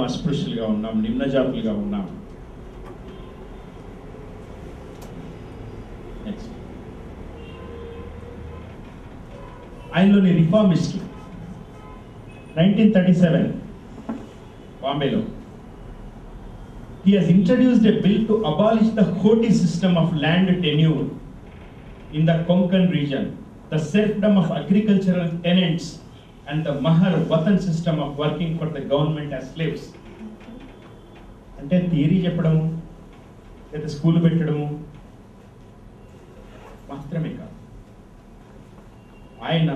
మేము అస్పృశ్యులుగా ఉన్నాం, నిమ్న జాతులుగా ఉన్నాం. నెక్స్ట్, ఆయనలోని రిఫార్మిస్ట్ 1937 బాంబేలో he has introduced a bill to abolish the Khoti system of land tenure in the Konkan region, the serfdom of agricultural tenants and the Mahar Watan system of working for the government as slaves. అంటే theory చెప్పడము లేదా school పెట్టడము మాత్రమే కాదు, ఆయన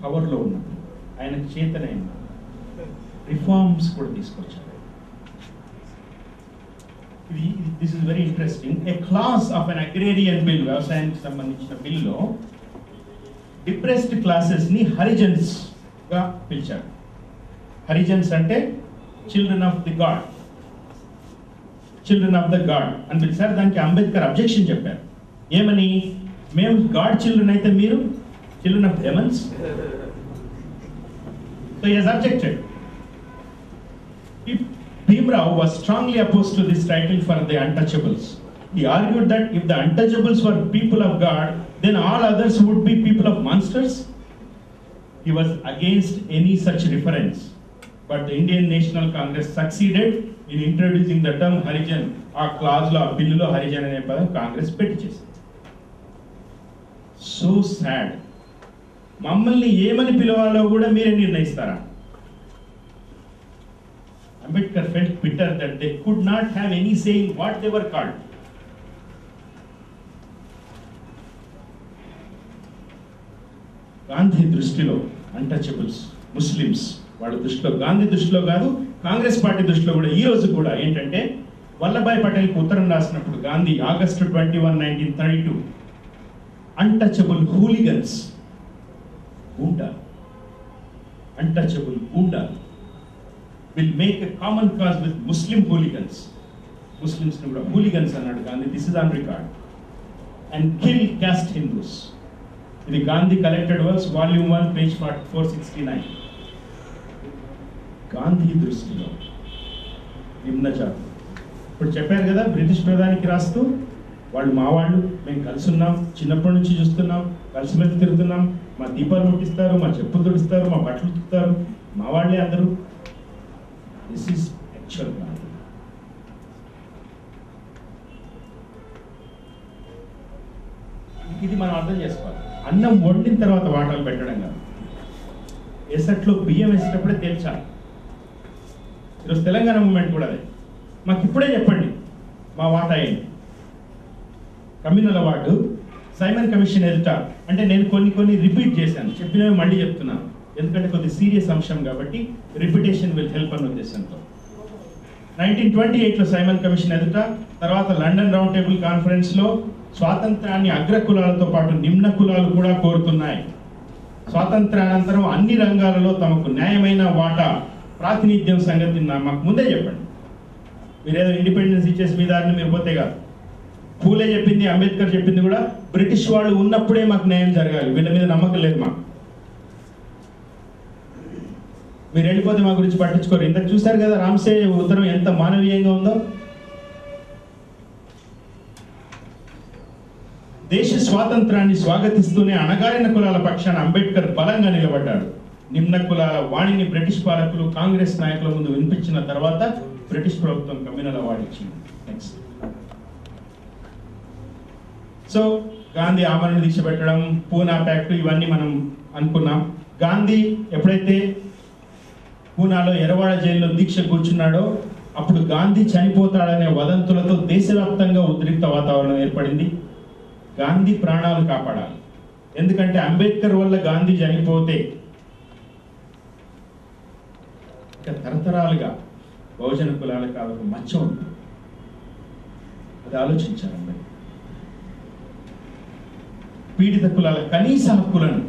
పవర్లో ఉన్నప్పుడు ఆయన చేతనైన రిఫార్మ్స్ కూడా తీసుకొచ్చారు. This is very interesting. A class of an agrarian bill, వ్యవసాయానికి సంబంధించిన బిల్లో డిప్రెస్డ్ క్లాసెస్ ని హరిజన్స్ గా పిలిచారు. హరిజన్స్ అంటే children of the God, children of the God అని పిలిచారు. దానికి అంబేద్కర్ అబ్జెక్షన్ చెప్పారు. ఏమని? మేము గాడ్ చిల్డ్రన్ అయితే మీరు children of demons. So he has objected. Bhimrao was strongly opposed to this title for the untouchables. He argued that if the untouchables were people of God, then all others would be people of monsters. He was against any such reference. But the Indian National Congress succeeded in introducing the term Harijan. ఆ clause లో, ఆ బిల్లులో హరిజన్ అనే పదం కాంగ్రెస్ పెట్టి చేసింది. So sad. మమ్మల్ని ఏమని పిలవాలో కూడా మీరే నిర్ణయిస్తారా? Ambedkar felt bitter that they could not have any say in what they were called. Gandhi దృష్టిలో అన్టచబుల్స్ ముస్లిమ్స్, వాళ్ళ దృష్టిలో, గాంధీ దృష్టిలో కాదు, కాంగ్రెస్ పార్టీ దృష్టిలో కూడా ఈ రోజు కూడా ఏంటంటే, వల్లభాయ్ పటేల్కి ఉత్తరం రాసినప్పుడు Gandhi August 21, 1932 untouchable hooligans, goonda, untouchable goonda will make a common cause with Muslim hooligans. Muslims ని కూడా hooligans అన్నాడు Gandhi. This is on record. And kill caste Hindus. ఇది Gandhi collected works volume 1 page 469. Gandhi దృష్టిలో నిమ్న జాతి. ఇప్పుడు చెప్పారు కదా బ్రిటిష్ ప్రధానికి రాస్తూ, వాళ్ళు మా వాళ్ళు, మేము కలిసి ఉన్నాం, చిన్నప్పటి నుంచి చూస్తున్నాం, కలిసిమెలిసి తిరుగుతున్నాం, మా దీపాలు ముట్టిస్తారు, మా చెప్పులు తుడుస్తారు, మా బట్టలు ఉతుకుతారు, మా వాళ్ళే అందరూ. This is actual Gandhi. ఇది మనం అర్థం చేసుకోవాలి. అన్నం వండిన తర్వాత వాటాలు పెట్టడం కాదు, ఎసట్లో బియ్యం వేసేటప్పుడే తేల్చాలి. ఈరోజు తెలంగాణ మూమెంట్ కూడా అదే. మాకు ఇప్పుడే చెప్పండి మా వాటా ఏంటి. కమ్యూనల్ అవార్డు సైమన్ కమిషన్ ఎదుట అంటే నేను కొన్ని రిపీట్ చేశాను, చెప్పినవి మళ్ళీ చెప్తున్నాను, ఎందుకంటే కొద్ది సీరియస్ అంశం కాబట్టి రిపిటేషన్ విల్ హెల్ప్ అన్న ఉద్దేశంతో. 1928లో సైమన్ కమిషన్ ఎదుట, తర్వాత లండన్ రౌండ్ టేబుల్ కాన్ఫరెన్స్ లో స్వాతంత్రాన్ని అగ్ర కులాలతో పాటు నిమ్న కులాలు కూడా కోరుతున్నాయి. స్వాతంత్రానంతరం అన్ని రంగాలలో తమకు న్యాయమైన వాటా ప్రాతినిధ్యం సంగతి మాకు ముందే చెప్పండి. మీరేదో ఇండిపెండెన్స్ ఇచ్చేసి మీ దారిని మీరు పోతే కాదు. పూలే చెప్పింది, అంబేద్కర్ చెప్పింది కూడా బ్రిటిష్ వాళ్ళు ఉన్నప్పుడే మాకు న్యాయం జరగాలి. వీళ్ళ మీద నమ్మకం లేదు మాకు. మీరు వెళ్ళిపోతే మా గురించి పట్టించుకోరు. ఇంతకు చూశారు కదా రామ్సే ఉత్తరం ఎంత మానవీయంగా ఉందో. దేశ స్వాతంత్రాన్ని స్వాగతిస్తూనే అణగారిన కులాల పక్షాన అంబేద్కర్ బలంగా నిలబడ్డాడు. నిమ్న కులాల వాణిని బ్రిటిష్ పాలకులు కాంగ్రెస్ నాయకుల ముందు వినిపించిన తర్వాత బ్రిటిష్ ప్రభుత్వం కమ్యూనల్ అవార్డు ఇచ్చింది. నెక్స్ట్, సో గాంధీ ఆమరణ దీక్ష పెట్టడం, పూనా ప్యాక్ట్, ఇవన్నీ మనం అనుకున్నాం. గాంధీ ఎప్పుడైతే పూనాలో ఎర్రవాడ జైల్లో దీక్ష కూర్చున్నాడో అప్పుడు గాంధీ చనిపోతాడనే వదంతులతో దేశవ్యాప్తంగా ఉద్రిక్త వాతావరణం ఏర్పడింది. గాంధీ ప్రాణాలు కాపాడాలి, ఎందుకంటే అంబేద్కర్ వల్ల గాంధీ చనిపోతే ఇక తరతరాలుగా బహుజన కులాలకు అదొక మచ్చ ఉంది. అది ఆలోచించారు అంబేద్కర్. పీడిత కులాల కనీస హక్కులను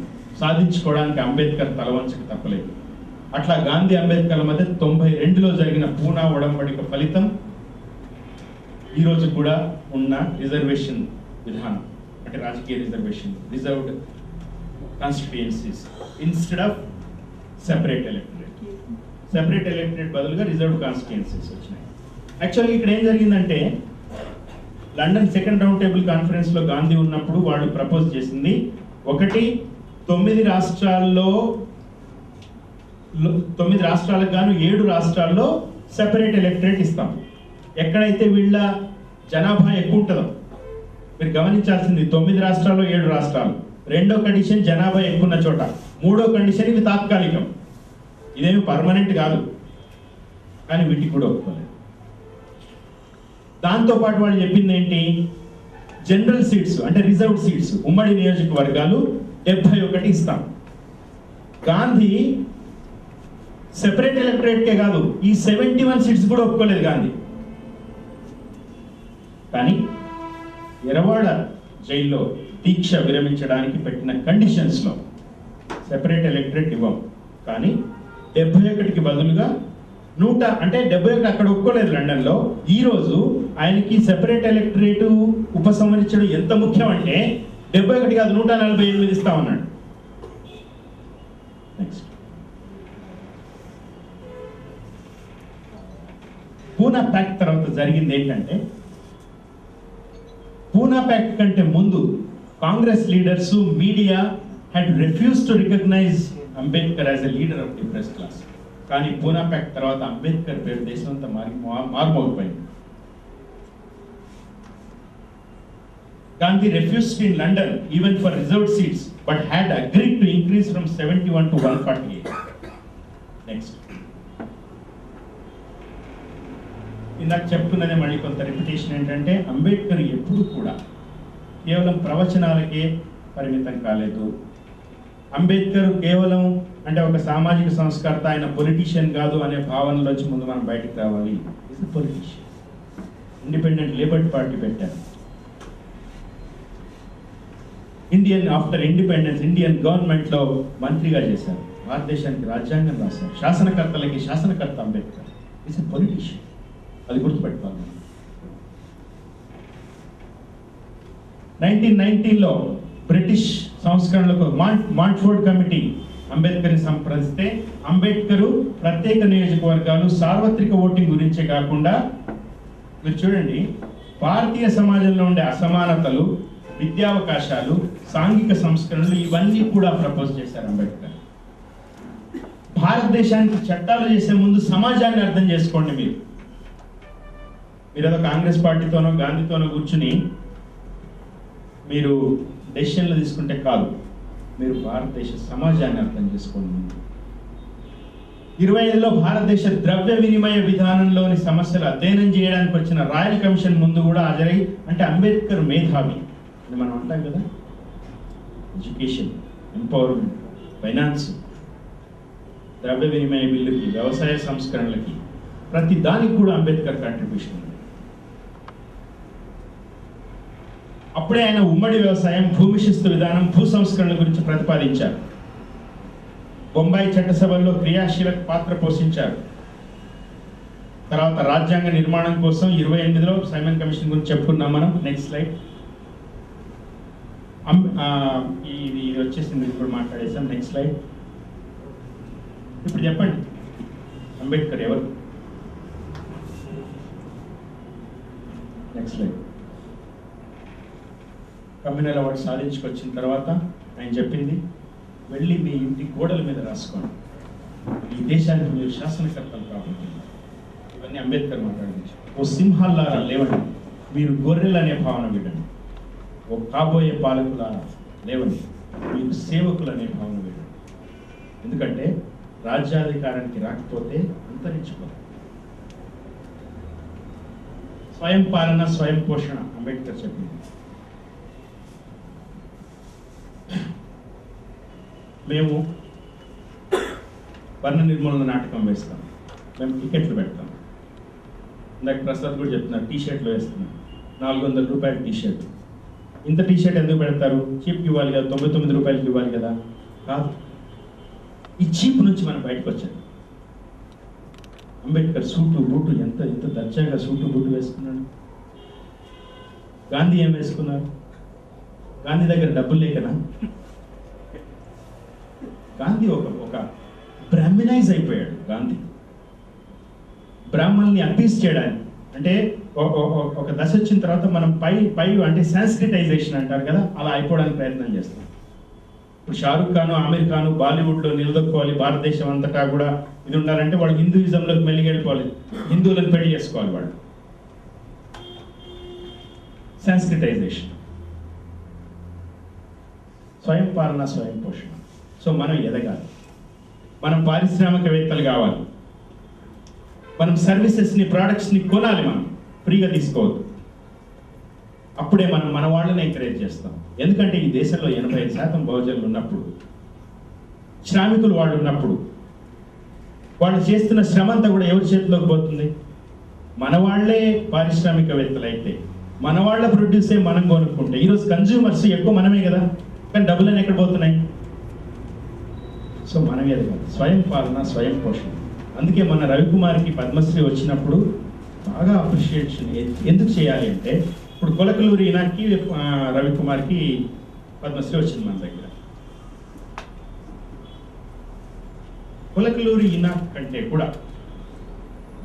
సాధించుకోవడానికి అంబేద్కర్ తలవంచక తప్పలేదు. అట్లా గాంధీ అంబేద్కర్ల మధ్య 92లో జరిగిన పూనా ఒడంబడిక ఫలితం ఈరోజు కూడా ఉన్న రిజర్వేషన్ విధానం, అంటే రాజకీయ రిజర్వేషన్, సెపరేట్ ఎలక్టరేట్ బదులుగా రిజర్వ్డ్ కాన్స్టిట్యుయెన్సీస్ వచ్చినాయి. యాక్చువల్గా ఇక్కడ ఏం జరిగిందంటే లండన్ సెకండ్ రౌండ్ టేబుల్ కాన్ఫరెన్స్లో గాంధీ ఉన్నప్పుడు వాళ్ళు ప్రపోజ్ చేసింది ఒకటి 9 రాష్ట్రాలకు గాను 7 రాష్ట్రాల్లో సెపరేట్ ఎలక్టరేట్ ఇస్తాం. ఎక్కడైతే వీళ్ళ జనాభా ఎక్కువ ఉంటుందో మీరు గమనించాల్సింది 9 రాష్ట్రాల్లో 7 రాష్ట్రాలు. రెండో కండిషన్ జనాభా ఎక్కువ ఉన్న చోట. మూడో కండిషన్ ఇది తాత్కాలికం, ఇదేమి పర్మనెంట్ కాదు. కానీ వీటికి కూడా ఒప్పుకోలేదు. దాంతోపాటు వాళ్ళు చెప్పింది ఏంటి, జనరల్ సీట్స్ అంటే రిజర్వ్డ్ సీట్స్ ఉమ్మడి నియోజకవర్గాలు 71 ఇస్తాం. గాంధీ సెపరేట్ ఎలక్టరేట్కే కాదు ఈ 71 సీట్స్ కూడా ఒప్పుకోలేదు గాంధీ. కానీ ఎరవాడ జైల్లో దీక్ష విరమించడానికి పెట్టిన కండిషన్స్లో సెపరేట్ ఎలక్టరేట్ ఇవ్వం, కానీ 71కి బదులుగా 100 అంటే 71 అక్కడ ఒప్పుకోలేదు లండన్లో. ఈరోజు ఆయనకి సెపరేట్ ఎలక్టరేట్ ఉపసంహరించడం ఎంత ముఖ్యం అంటే 71 కాదు 148 ఇస్తా ఉన్నాడు. నెక్స్ట్ పూనా ప్యాక్ట్ తర్వాత జరిగింది ఏంటంటే, పూనా ప్యాక్ట్ కంటే ముందు Congress leaders media had refuse to recognize Ambedkar as a leader of the press class. కానీ పూనా ప్యాక్ట్ తర్వాత అంబేద్కర్ పేరు దేశం అంతా మారుమోగిపోయింది. Gandhi refused in London even for reserved seats, but had agreed to increase from 71 to 148. Next. ఇందాక చెప్పుకున్నదే మళ్ళీ కొంత రిపిటేషన్ ఏంటంటే, అంబేద్కర్ ఎప్పుడు కూడా కేవలం ప్రవచనాలకే పరిమితం కాలేదు. అంబేద్కర్ కేవలం అంటే ఒక సామాజిక సంస్కర్త, ఆయన పొలిటీషియన్ కాదు అనే భావనలోంచి ముందు మనం బయటకు రావాలి. Is politician. Independent labour party పెట్టారు. ఆఫ్టర్ ఇండిపెండెన్స్ ఇండియన్ గవర్నమెంట్లో మంత్రిగా చేశారు. భారతదేశానికి రాజ్యాంగం రాశారు. శాసనకర్తలకి శాసనకర్త అంబేద్కర్. Is a politician. అది గుర్తుపెట్టుకోవాలి. 1919లో బ్రిటిష్ సంస్కరణలకు మాంట్ఫోర్డ్ కమిటీ అంబేద్కర్ని సంప్రదిస్తే అంబేద్కర్ ప్రత్యేక నియోజకవర్గాలు సార్వత్రిక ఓటింగ్ గురించే కాకుండా మీరు చూడండి, భారతీయ సమాజంలో ఉండే అసమానతలు, విద్యావకాశాలు, సాంఘిక సంస్కరణలు ఇవన్నీ కూడా ప్రపోజ్ చేశారు అంబేద్కర్. భారతదేశానికి చట్టాలు చేసే ముందు సమాజాన్ని అర్థం చేసుకోండి. మీరేదో కాంగ్రెస్ పార్టీతోనో గాంధీతోనో కూర్చుని మీరు డెసిషన్లు తీసుకుంటే కాదు, మీరు భారతదేశ సమాజాన్ని అర్థం చేసుకోండి. 25లో భారతదేశ ద్రవ్య వినిమయ విధానంలోని సమస్యలు అధ్యయనం చేయడానికి వచ్చిన రాయల్ కమిషన్ ముందు కూడా హాజరై, అంటే అంబేద్కర్ మేధావి మనం అంటాం కదా, ఎడ్యుకేషన్, ఎంపవర్మెంట్, ఫైనాన్స్, ద్రవ్య వినిమయ బిల్లుకి, వ్యవసాయ సంస్కరణలకి, ప్రతి దానికి కూడా అంబేద్కర్ కాంట్రిబ్యూషన్ ఉంది. అప్పుడే ఆయన ఉమ్మడి వ్యవసాయం, భూమి శిస్తు విధానం, భూ సంస్కరణల గురించి ప్రతిపాదించారు. బొంబాయి చట్టసభల్లో క్రియాశీలక పాత్ర పోషించారు. తర్వాత రాజ్యాంగ నిర్మాణం కోసం 28లో సైమన్ కమిషన్ గురించి చెప్పుకున్నాం మనం. Next slide. ఇది వచ్చేసింది, ఇప్పుడు మాట్లాడేసాం. Next slide. ఇప్పుడు చెప్పండి, అంబేద్కర్ ఎవరు? Next slide. కమ్యూనల్ అవార్డు సాధించుకొచ్చిన తర్వాత ఆయన చెప్పింది, వెళ్ళి మీ ఇంటి గోడల మీద రాసుకోండి, ఈ దేశానికి మీరు శాసనకర్తలు కాబట్టి. ఇవన్నీ అంబేద్కర్ మాట్లాడింది. ఓ సింహాల్లారా లేవండి, మీరు గొర్రెలు అనే భావన విడండి. ఓ కాబోయే పాలకులారా లేవండి, మీకు సేవకులు అనే భావన విడండి. ఎందుకంటే రాజ్యాధికారానికి రాకపోతే అంతరించిపోతారు. స్వయం పాలన, స్వయం పోషణ అంబేద్కర్ చెప్పింది. మేము వర్ణ నిర్మూలన నాటకం వేస్తాం, మేము టికెట్లు పెడతాం. ఇందాక ప్రసాద్ కూడా చెప్తున్నారు, టీషర్ట్లు వేస్తున్నాం, 400 రూపాయల టీషర్ట్. ఇంత టీషర్ట్ ఎందుకు పెడతారు? చీప్కి ఇవ్వాలి కదా, 99 రూపాయలకి ఇవ్వాలి కదా? కాదు, ఈ చీప్ నుంచి మనం బయటకు వచ్చాం. అంబేద్కర్ సూటు బూటు ఎంత ఎంత దర్జాగా సూటు బూటు వేసుకున్నాడు. గాంధీ ఏం వేసుకున్నారు? గాంధీ దగ్గర డబ్బులు లేకనా? గాంధీ ఒక బ్రాహ్మినైజ్ అయిపోయాడు. గాంధీ బ్రాహ్మణుల్ని అపీస్ చేయడానికి. అంటే ఒక దశ వచ్చిన తర్వాత మనం పై అంటే సాంస్క్రిటైజేషన్ అంటారు కదా, అలా అయిపోవడానికి ప్రయత్నం చేస్తాం. ఇప్పుడు షారుఖ్ ఖాన్, ఆమిర్ ఖాన్ బాలీవుడ్లో నిలదొక్కోవాలి, భారతదేశం అంతటా కూడా ఇది ఉండాలంటే వాళ్ళు హిందూయిజంలోకి మెల్లిగి వెళ్ళిపోవాలి, హిందువులను పెళ్లి చేసుకోవాలి వాళ్ళు. సాంస్క్రిటైజేషన్, స్వయం పాలన, స్వయం పోషణ. సో మనం ఎదగాలి, మనం పారిశ్రామికవేత్తలు కావాలి, మనం సర్వీసెస్ని, ప్రోడక్ట్స్ని కొనాలి, మనం ఫ్రీగా తీసుకోవద్దు. అప్పుడే మనం మన వాళ్ళని ఎంకరేజ్ చేస్తాం. ఎందుకంటే ఈ దేశంలో 85% బహుజనులు ఉన్నప్పుడు, శ్రామికులు వాళ్ళు ఉన్నప్పుడు, వాళ్ళు చేస్తున్న శ్రమ అంతా కూడా ఎవరి చేతిలోకి పోతుంది? మన వాళ్ళే పారిశ్రామికవేత్తలు అయితే, మన వాళ్ళ ప్రొడ్యూసే మనం కొనుక్కుంటే, ఈరోజు కన్జ్యూమర్స్ ఎక్కువ మనమే కదా, కానీ డబ్బులని ఎక్కడ పోతున్నాయి? సో మనం ఎదగాలి, స్వయం పాలన, స్వయం పోషణ. అందుకే మన రవికుమార్కి పద్మశ్రీ వచ్చినప్పుడు బాగా అప్రిషియేషన్ ఎందుకు చేయాలి అంటే, ఇప్పుడు కొలకలూరి ఈనాకి రవికుమార్కి పద్మశ్రీ వచ్చింది మన దగ్గర. కొలకలూరి ఈనాక్ కంటే కూడా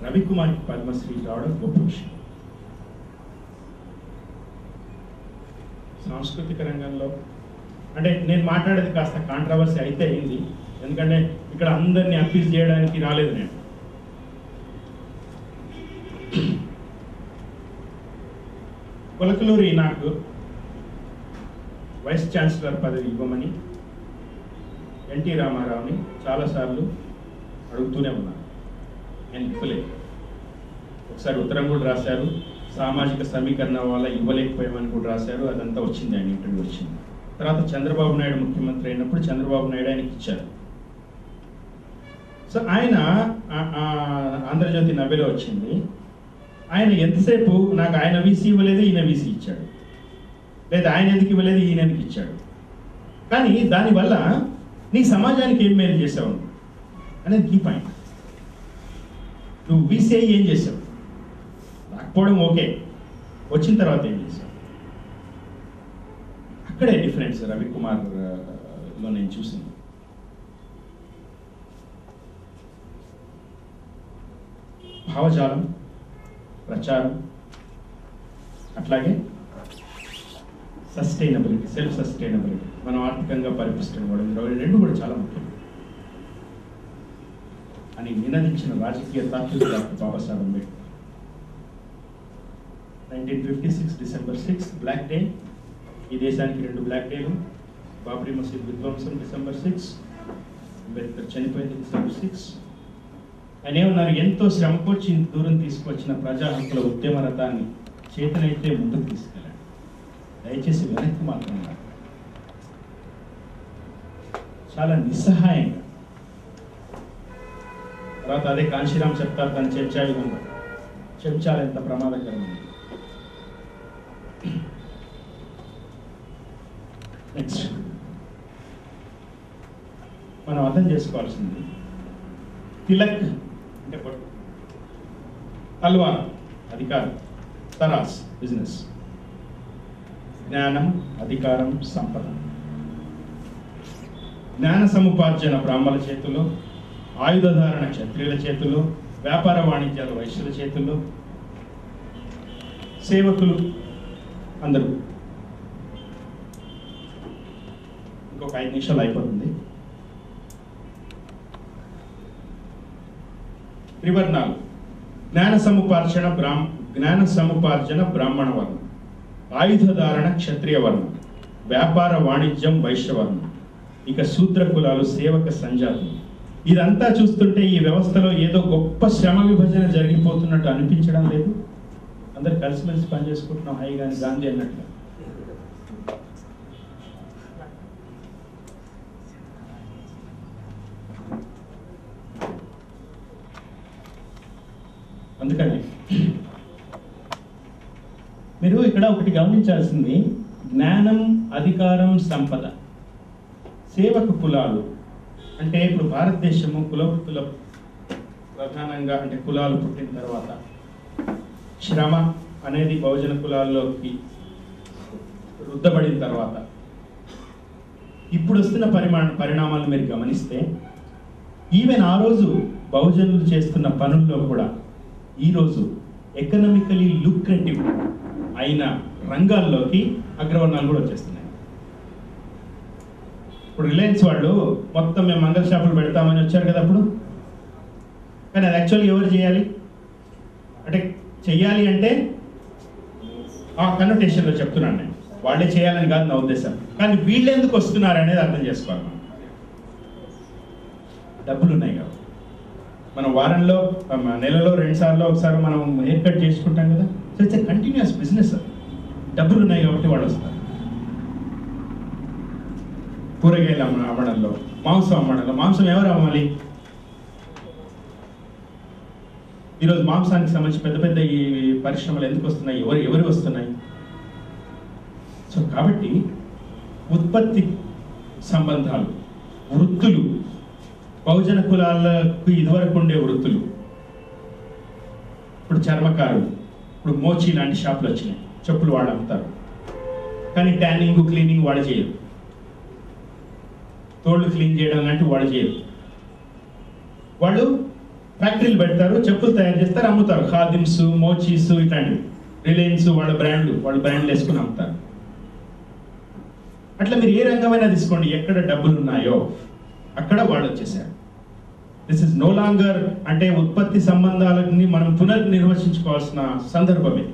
రవికుమార్కి పద్మశ్రీ రావడం గొప్ప విషయం. సాంస్కృతిక రంగంలో అంటే నేను మాట్లాడేది కాస్త కాంట్రవర్సీ అయితే అయింది, ఎందుకంటే ఇక్కడ అందరినీ అప్పీల్ చేయడానికి రాలేదు నేను. కొలకలూరి నాకు వైస్ ఛాన్సలర్ పదవి ఇవ్వమని ఎన్టీ రామారావుని చాలాసార్లు అడుగుతూనే ఉన్నారు, నేను ఇవ్వలేదు. ఒకసారి ఉత్తరం కూడా రాశారు, సామాజిక సమీకరణ వల్ల ఇవ్వలేకపోయామని కూడా రాశారు. అదంతా వచ్చింది, ఆయన ఇంటర్వ్యూ వచ్చింది. తర్వాత చంద్రబాబు నాయుడు ముఖ్యమంత్రి అయినప్పుడు చంద్రబాబు నాయుడు ఆయనకి ఇచ్చారు. సో ఆయన ఆంధ్రజ్యోతి నవ్వేలో వచ్చింది, ఆయన ఎంతసేపు నాకు ఆయన వీసీ ఇవ్వలేదు, ఈయన వీసీ ఇచ్చాడు, లేదా ఆయన ఎందుకు ఇవ్వలేదు, ఈయన ఎందుకు ఇచ్చాడు, కానీ దానివల్ల నీ సమాజానికి ఏం మేలు చేసావు అనేది కీ పాయింట్. నువ్వు వీసీ ఏం చేసావు? రాకపోవడం ఓకే, వచ్చిన తర్వాత ఏం చేసావు? అక్కడే డిఫరెన్స్ రవికుమార్లో నేను చూసింది. భావజాలం, ప్రచారం, సస్టైనబిలిటీ, సెల్ఫ్ సస్టైనబిలిటీ, మనం ఆర్థికంగా పరిపుష్టం కూడా, రెండు కూడా చాలా ముఖ్యం అని నినదించిన రాజకీయ తాత్వికుడు doctor Babasaheb Ambedkar. 1956 December 6 black day. ఈ దేశానికి 2 బ్లాక్ డేలు. బాబ్రీ మసీద్ విధ్వంసం డిసెంబర్ 6, అంబేద్కర్ చనిపోయింది డిసెంబర్ 6. ఆయన ఏమన్నారు, ఎంతో శ్రమకొచ్చి ఇంత దూరం తీసుకొచ్చిన ప్రజా హక్కుల ఉద్యమ రథాన్ని చేతనైతే ముందుకు తీసుకెళ్ళండి, దయచేసి వెనక్కి మాత్రం. చాలా నిస్సహాయంగా. తర్వాత అదే కాంశీరామ్ చెప్తారు, తను చెంచా విధంగా, చెంచాలు ఎంత ప్రమాదకరమైనది. నెక్స్ట్ మనం అర్థం చేసుకోవాల్సింది, తిలక్ అంటే తల్వార్ అధికారం, తరాస్ బిజినెస్, జ్ఞానం, అధికారం, సంపద. జ్ఞాన సముపార్జన బ్రాహ్మణుల చేతుల్లో, ఆయుధధారణ క్షత్రియుల చేతుల్లో, వ్యాపార వాణిజ్యాలు వైశ్యుల చేతుల్లో, సేవకులు అందరూ. ఇంకొక 5 నిమిషాలు అయిపోతుంది. త్రివర్ణాలు, జ్ఞాన సముపార్జన బ్రాహ్మణ వర్ణం, ఆయుధధారణ క్షత్రియ వర్ణం, వ్యాపార వాణిజ్యం వైశ్యవర్ణం, ఇక శూద్ర కులాలు, సేవక సంజాతులు. ఇదంతా చూస్తుంటే ఈ వ్యవస్థలో ఏదో గొప్ప శ్రమ విభజన జరిగిపోతున్నట్టు అనిపించడం లేదు? అందరు కలిసిమెలిసి పనిచేసుకుంటున్నాం హాయిగా, గాంధీ అన్నట్లు. అందుకని మీరు ఇక్కడ ఒకటి గమనించాల్సింది, జ్ఞానం, అధికారం, సంపద, సేవక కులాలు. అంటే ఇప్పుడు భారతదేశము కులవృత్తుల ప్రధానంగా, అంటే కులాలు పుట్టిన తర్వాత శ్రమ అనేది బహుజన కులాల్లోకి రుద్దబడిన తర్వాత ఇప్పుడు వస్తున్న పరిణామాలు మీరు గమనిస్తే, ఈవెన్ ఆ రోజు బహుజనులు చేస్తున్న పనుల్లో కూడా ఈరోజు ఎకనామికలీ లుక్రేటివ్ అయిన రంగాల్లోకి అగ్రవర్ణాలు కూడా వచ్చేస్తున్నాయి. ఇప్పుడు రిలయన్స్ వాళ్ళు మొత్తం మేము మంగళ షాపులు పెడతామని వచ్చారు కదా అప్పుడు. కానీ అది యాక్చువల్లీ ఎవరు చేయాలి అంటే, చెయ్యాలి అంటే ఆ కన్నోటేషన్లో చెప్తున్నాను నేను, వాళ్ళే చేయాలని కాదు నా ఉద్దేశం. కానీ వీళ్ళు ఎందుకు వస్తున్నారు అనేది అర్థం చేసుకోవాలి. మనం డబ్బులు ఉన్నాయి కాబట్టి మనం వారంలో నెలలో 2 సార్లు ఒకసారి మనం హెయిర్ కట్ చేసుకుంటాం కదా. So it's a continuous business. డబ్బులు ఉన్నాయి కాబట్టి వాళ్ళు వస్తారు. కూరగాయలు అమ్మడంలో, మాంసం అమ్మడంలో, మాంసం ఎవరు అమ్మాలి? ఈరోజు మాంసానికి సంబంధించి పెద్ద పెద్ద ఈ పరిశ్రమలు ఎందుకు వస్తున్నాయి, ఎవరు వస్తున్నాయి? సో కాబట్టి ఉత్పత్తి సంబంధాలు, వృత్తులు, బహుజన కులాలకు ఇదివరకు ఉండే వృత్తులు, ఇప్పుడు చర్మకారులు, ఇప్పుడు మోచి లాంటి షాపులు వచ్చినాయి, చెప్పులు వాళ్ళు అమ్ముతారు. కానీ ట్యానింగ్, క్లీనింగ్ వాళ్ళు చేయరు. తోళ్ళు క్లీన్ చేయడం లాంటివి వాళ్ళు చేయరు. వాళ్ళు ఫ్యాక్టరీలు పెడతారు, చెప్పులు తయారు చేస్తారు, అమ్ముతారు. ఖాదిమ్స్, మోచీస్ ఇట్లాంటివి. రిలయన్స్ వాళ్ళ బ్రాండ్లు వేసుకుని అమ్ముతారు. అట్లా మీరు ఏ రంగమైనా తీసుకోండి, ఎక్కడ డబ్బులు ఉన్నాయో అక్కడ వాళ్ళు వచ్చేసారు. దిస్ ఇస్ నో లాంగర్ అంటే ఉత్పత్తి సంబంధాలని మనం పునర్నిర్వచించుకోవాల్సిన సందర్భం ఇది.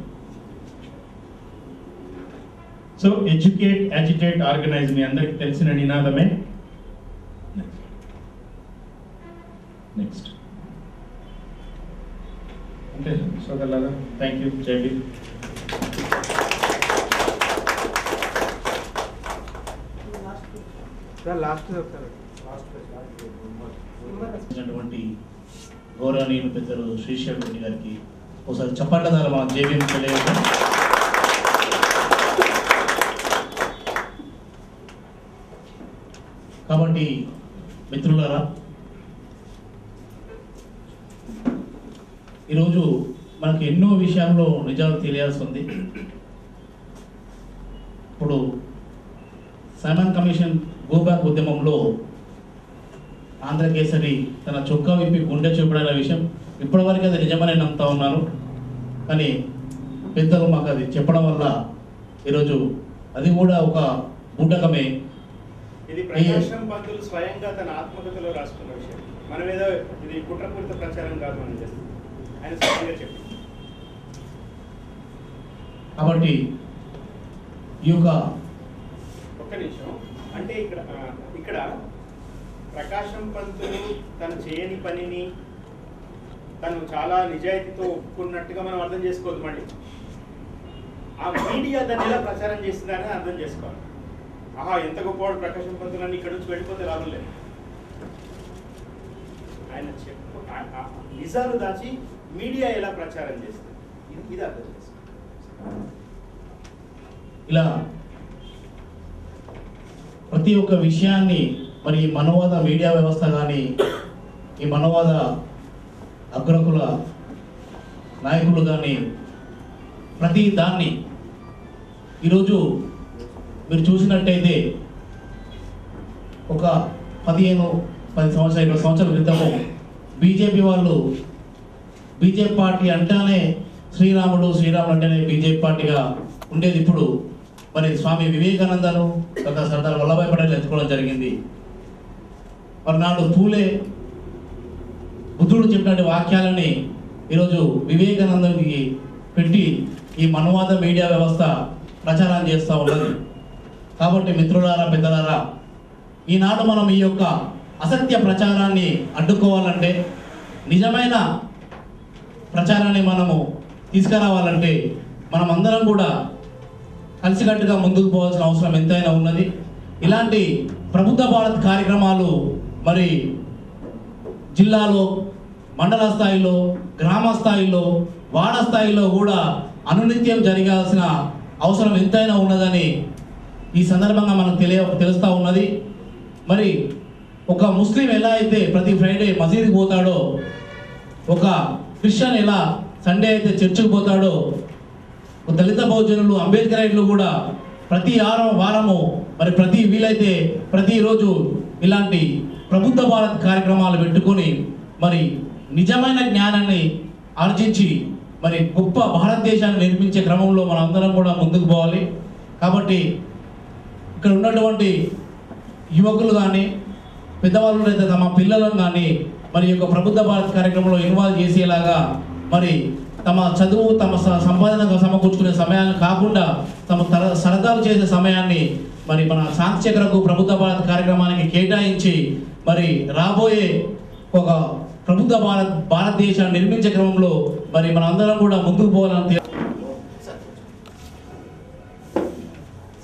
సో ఎడ్యుకేట్, యాజిటేట్, ఆర్గనైజ్ మీ అందరికి తెలిసిన నినాదమే. నెక్స్ట్ అంటే సోదరులారా, థ్యాంక్ యూ. జై భీమ్. గౌరవనీయులు పెద్దలు శ్రీశైలం రెడ్డి గారికి ఒకసారి చప్పట్ల ద్వారా మనం జై భీమ్ తెలియజేద్దాం. కాబట్టి మిత్రులారా, ఈరోజు మనకు ఎన్నో విషయాల్లో నిజాలు తెలియాల్సి ఉంది. ఇప్పుడు సైమన్ కమిషన్ గోబ్యాక్ ఉద్యమంలో ఆంధ్రకేసరి తన చొక్కా విప్పి గుండె చూపడైన విషయం ఇప్పటివరకు అది నిజమని నమ్ముతా ఉన్నాను. కానీ పెద్దలు మాకు అది చెప్పడం వల్ల ఈరోజు అది కూడా ఒక బూటకమే. ఇది ప్రకాశం పంతులు స్వయంగా తన ఆత్మకథలో రాసుకున్న విషయం. మనం ఏదో ఇది కుట్రపూరిత ప్రచారం కాదు మనం చేస్తాం. ఆయన స్వయంగా చెప్పి కాబట్టి ఈ యొక్క ఒక్క నిమిషం అంటే ఇక్కడ ప్రకాశం పంతులు తను చేయని పనిని తను చాలా నిజాయితీతో ఒప్పుకున్నట్టుగా మనం అర్థం చేసుకోవద్దు. మళ్ళీ ఆ మీడియా దాన్ని ఎలా ప్రచారం చేసిందని అర్థం చేసుకోవాలి. ఆహా, ఎంత గొప్పవాడు ప్రకాశం పంతులు అని ఇక్కడ నుంచి వెళ్ళిపోతే లాభం లేదు. ఆయన నిజాలు దాచి మీడియా ఎలా ప్రచారం చేస్తుంది ఇది అర్థం చేసుకోవాలి. ఇలా ప్రతి ఒక్క విషయాన్ని మరి ఈ మనోవాద మీడియా వ్యవస్థ కానీ, ఈ మనోవాద అగ్రకుల నాయకులు కానీ ప్రతి దాన్ని ఈరోజు మీరు చూసినట్టయితే ఒక 10 సంవత్సరాల క్రితము బీజేపీ వాళ్ళు బీజేపీ పార్టీ అంటేనే శ్రీరాముడు అంటేనే బీజేపీ పార్టీగా ఉండేది. ఇప్పుడు మరి స్వామి వివేకానందను డాక్టర్ సర్దార్ వల్లభాయ్ పటేల్ ఎత్తుకోవడం జరిగింది. మరి నాడు పూలే బుద్ధుడు చెప్పినటువంటి వాక్యాలని ఈరోజు వివేకానందకి పెట్టి ఈ మనోవాద మీడియా వ్యవస్థ ప్రచారం చేస్తూ ఉన్నది. కాబట్టి మిత్రులారా, పెద్దలారా, ఈనాడు మనం ఈ యొక్క అసత్య ప్రచారాన్ని అడ్డుకోవాలంటే, నిజమైన ప్రచారాన్ని మనము తీసుకురావాలంటే మనం అందరం కూడా కలిసికట్టుగా ముందుకు పోవాల్సిన అవసరం ఎంతైనా ఉన్నది. ఇలాంటి ప్రబుద్ధ భారత్ కార్యక్రమాలు మరి జిల్లాలో, మండల స్థాయిలో, గ్రామ స్థాయిలో, వాడ స్థాయిలో కూడా అనునిత్యం జరగాల్సిన అవసరం ఎంతైనా ఉన్నదని ఈ సందర్భంగా మనకు తెలుస్తూ ఉన్నది. మరి ఒక ముస్లిం ఎలా అయితే ప్రతి ఫ్రైడే మసీదుకి పోతాడో, ఒక క్రిస్టియన్ ఎలా సండే అయితే చర్చికి పోతాడో, దళిత బహుజనులు, అంబేద్కరైట్లు కూడా ప్రతి వారము మరి ప్రతి వీలైతే ప్రతిరోజు ఇలాంటి ప్రబుద్ధ భారత్ కార్యక్రమాలు పెట్టుకొని మరి నిజమైన జ్ఞానాన్ని ఆర్జించి మరి గొప్ప భారతదేశాన్ని నిర్మించే క్రమంలో మనందరం కూడా ముందుకు పోవాలి. కాబట్టి ఇక్కడ ఉన్నటువంటి యువకులు కానీ పెద్దవాళ్ళు అయితే తమ పిల్లలను కానీ మరి యొక్క ప్రబుద్ధ భారత్ కార్యక్రమంలో ఇన్వాల్వ్ చేసేలాగా మరి తమ చదువు తమ సంపాదన సమకూర్చుకునే సమయాన్ని కాకుండా తమ సరదాలు చేసే సమయాన్ని మరి మన శాంతి చక్రకు ప్రబుద్ధ భారత్ కార్యక్రమానికి కేటాయించి మరి రాబోయే ఒక ప్రబుద్ధ భారతదేశాన్ని నిర్మించే క్రమంలో మరి మన అందరం కూడా ముందుకు పోవాలని.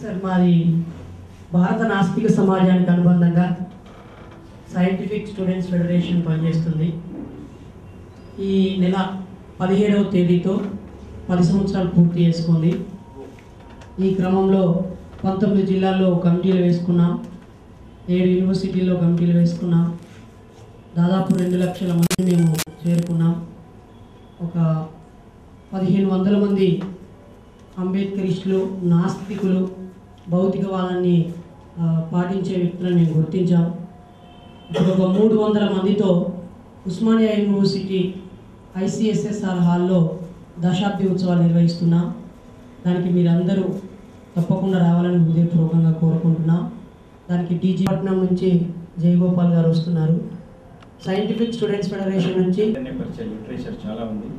సార్, మాది భారత నాస్తిక సమాజానికి అనుబంధంగా సైంటిఫిక్ స్టూడెంట్స్ ఫెడరేషన్ పనిచేస్తుంది. ఈ నెల 17వ తేదీతో 10 సంవత్సరాలు పూర్తి చేసుకుంది. ఈ క్రమంలో 19 జిల్లాల్లో కమిటీలు వేసుకున్నాం, 7 యూనివర్సిటీల్లో కమిటీలు వేసుకున్నాం. దాదాపు 2 లక్షల మంది మేము చేరుకున్నాం. ఒక 1500 మంది అంబేద్కరిస్టులు, నాస్తికులు, భౌతికవాదాన్ని పాటించే వ్యక్తులను మేము గుర్తించాం. ఇప్పుడు ఒక 300 మందితో ఉస్మానియా యూనివర్సిటీ ICSSR హాల్లో దశాబ్ది ఉత్సవాలు నిర్వహిస్తున్నాం. దానికి మీరందరూ తప్పకుండా రావాలని హృదయపూర్వకంగా కోరుకుంటున్నాం. దానికి టీజీ పట్నం నుంచి జయగోపాల్ గారు వస్తున్నారు. సైంటిఫిక్ స్టూడెంట్స్ ఫెడరేషన్ నుంచి లిటరేచర్ చాలా ఉంది.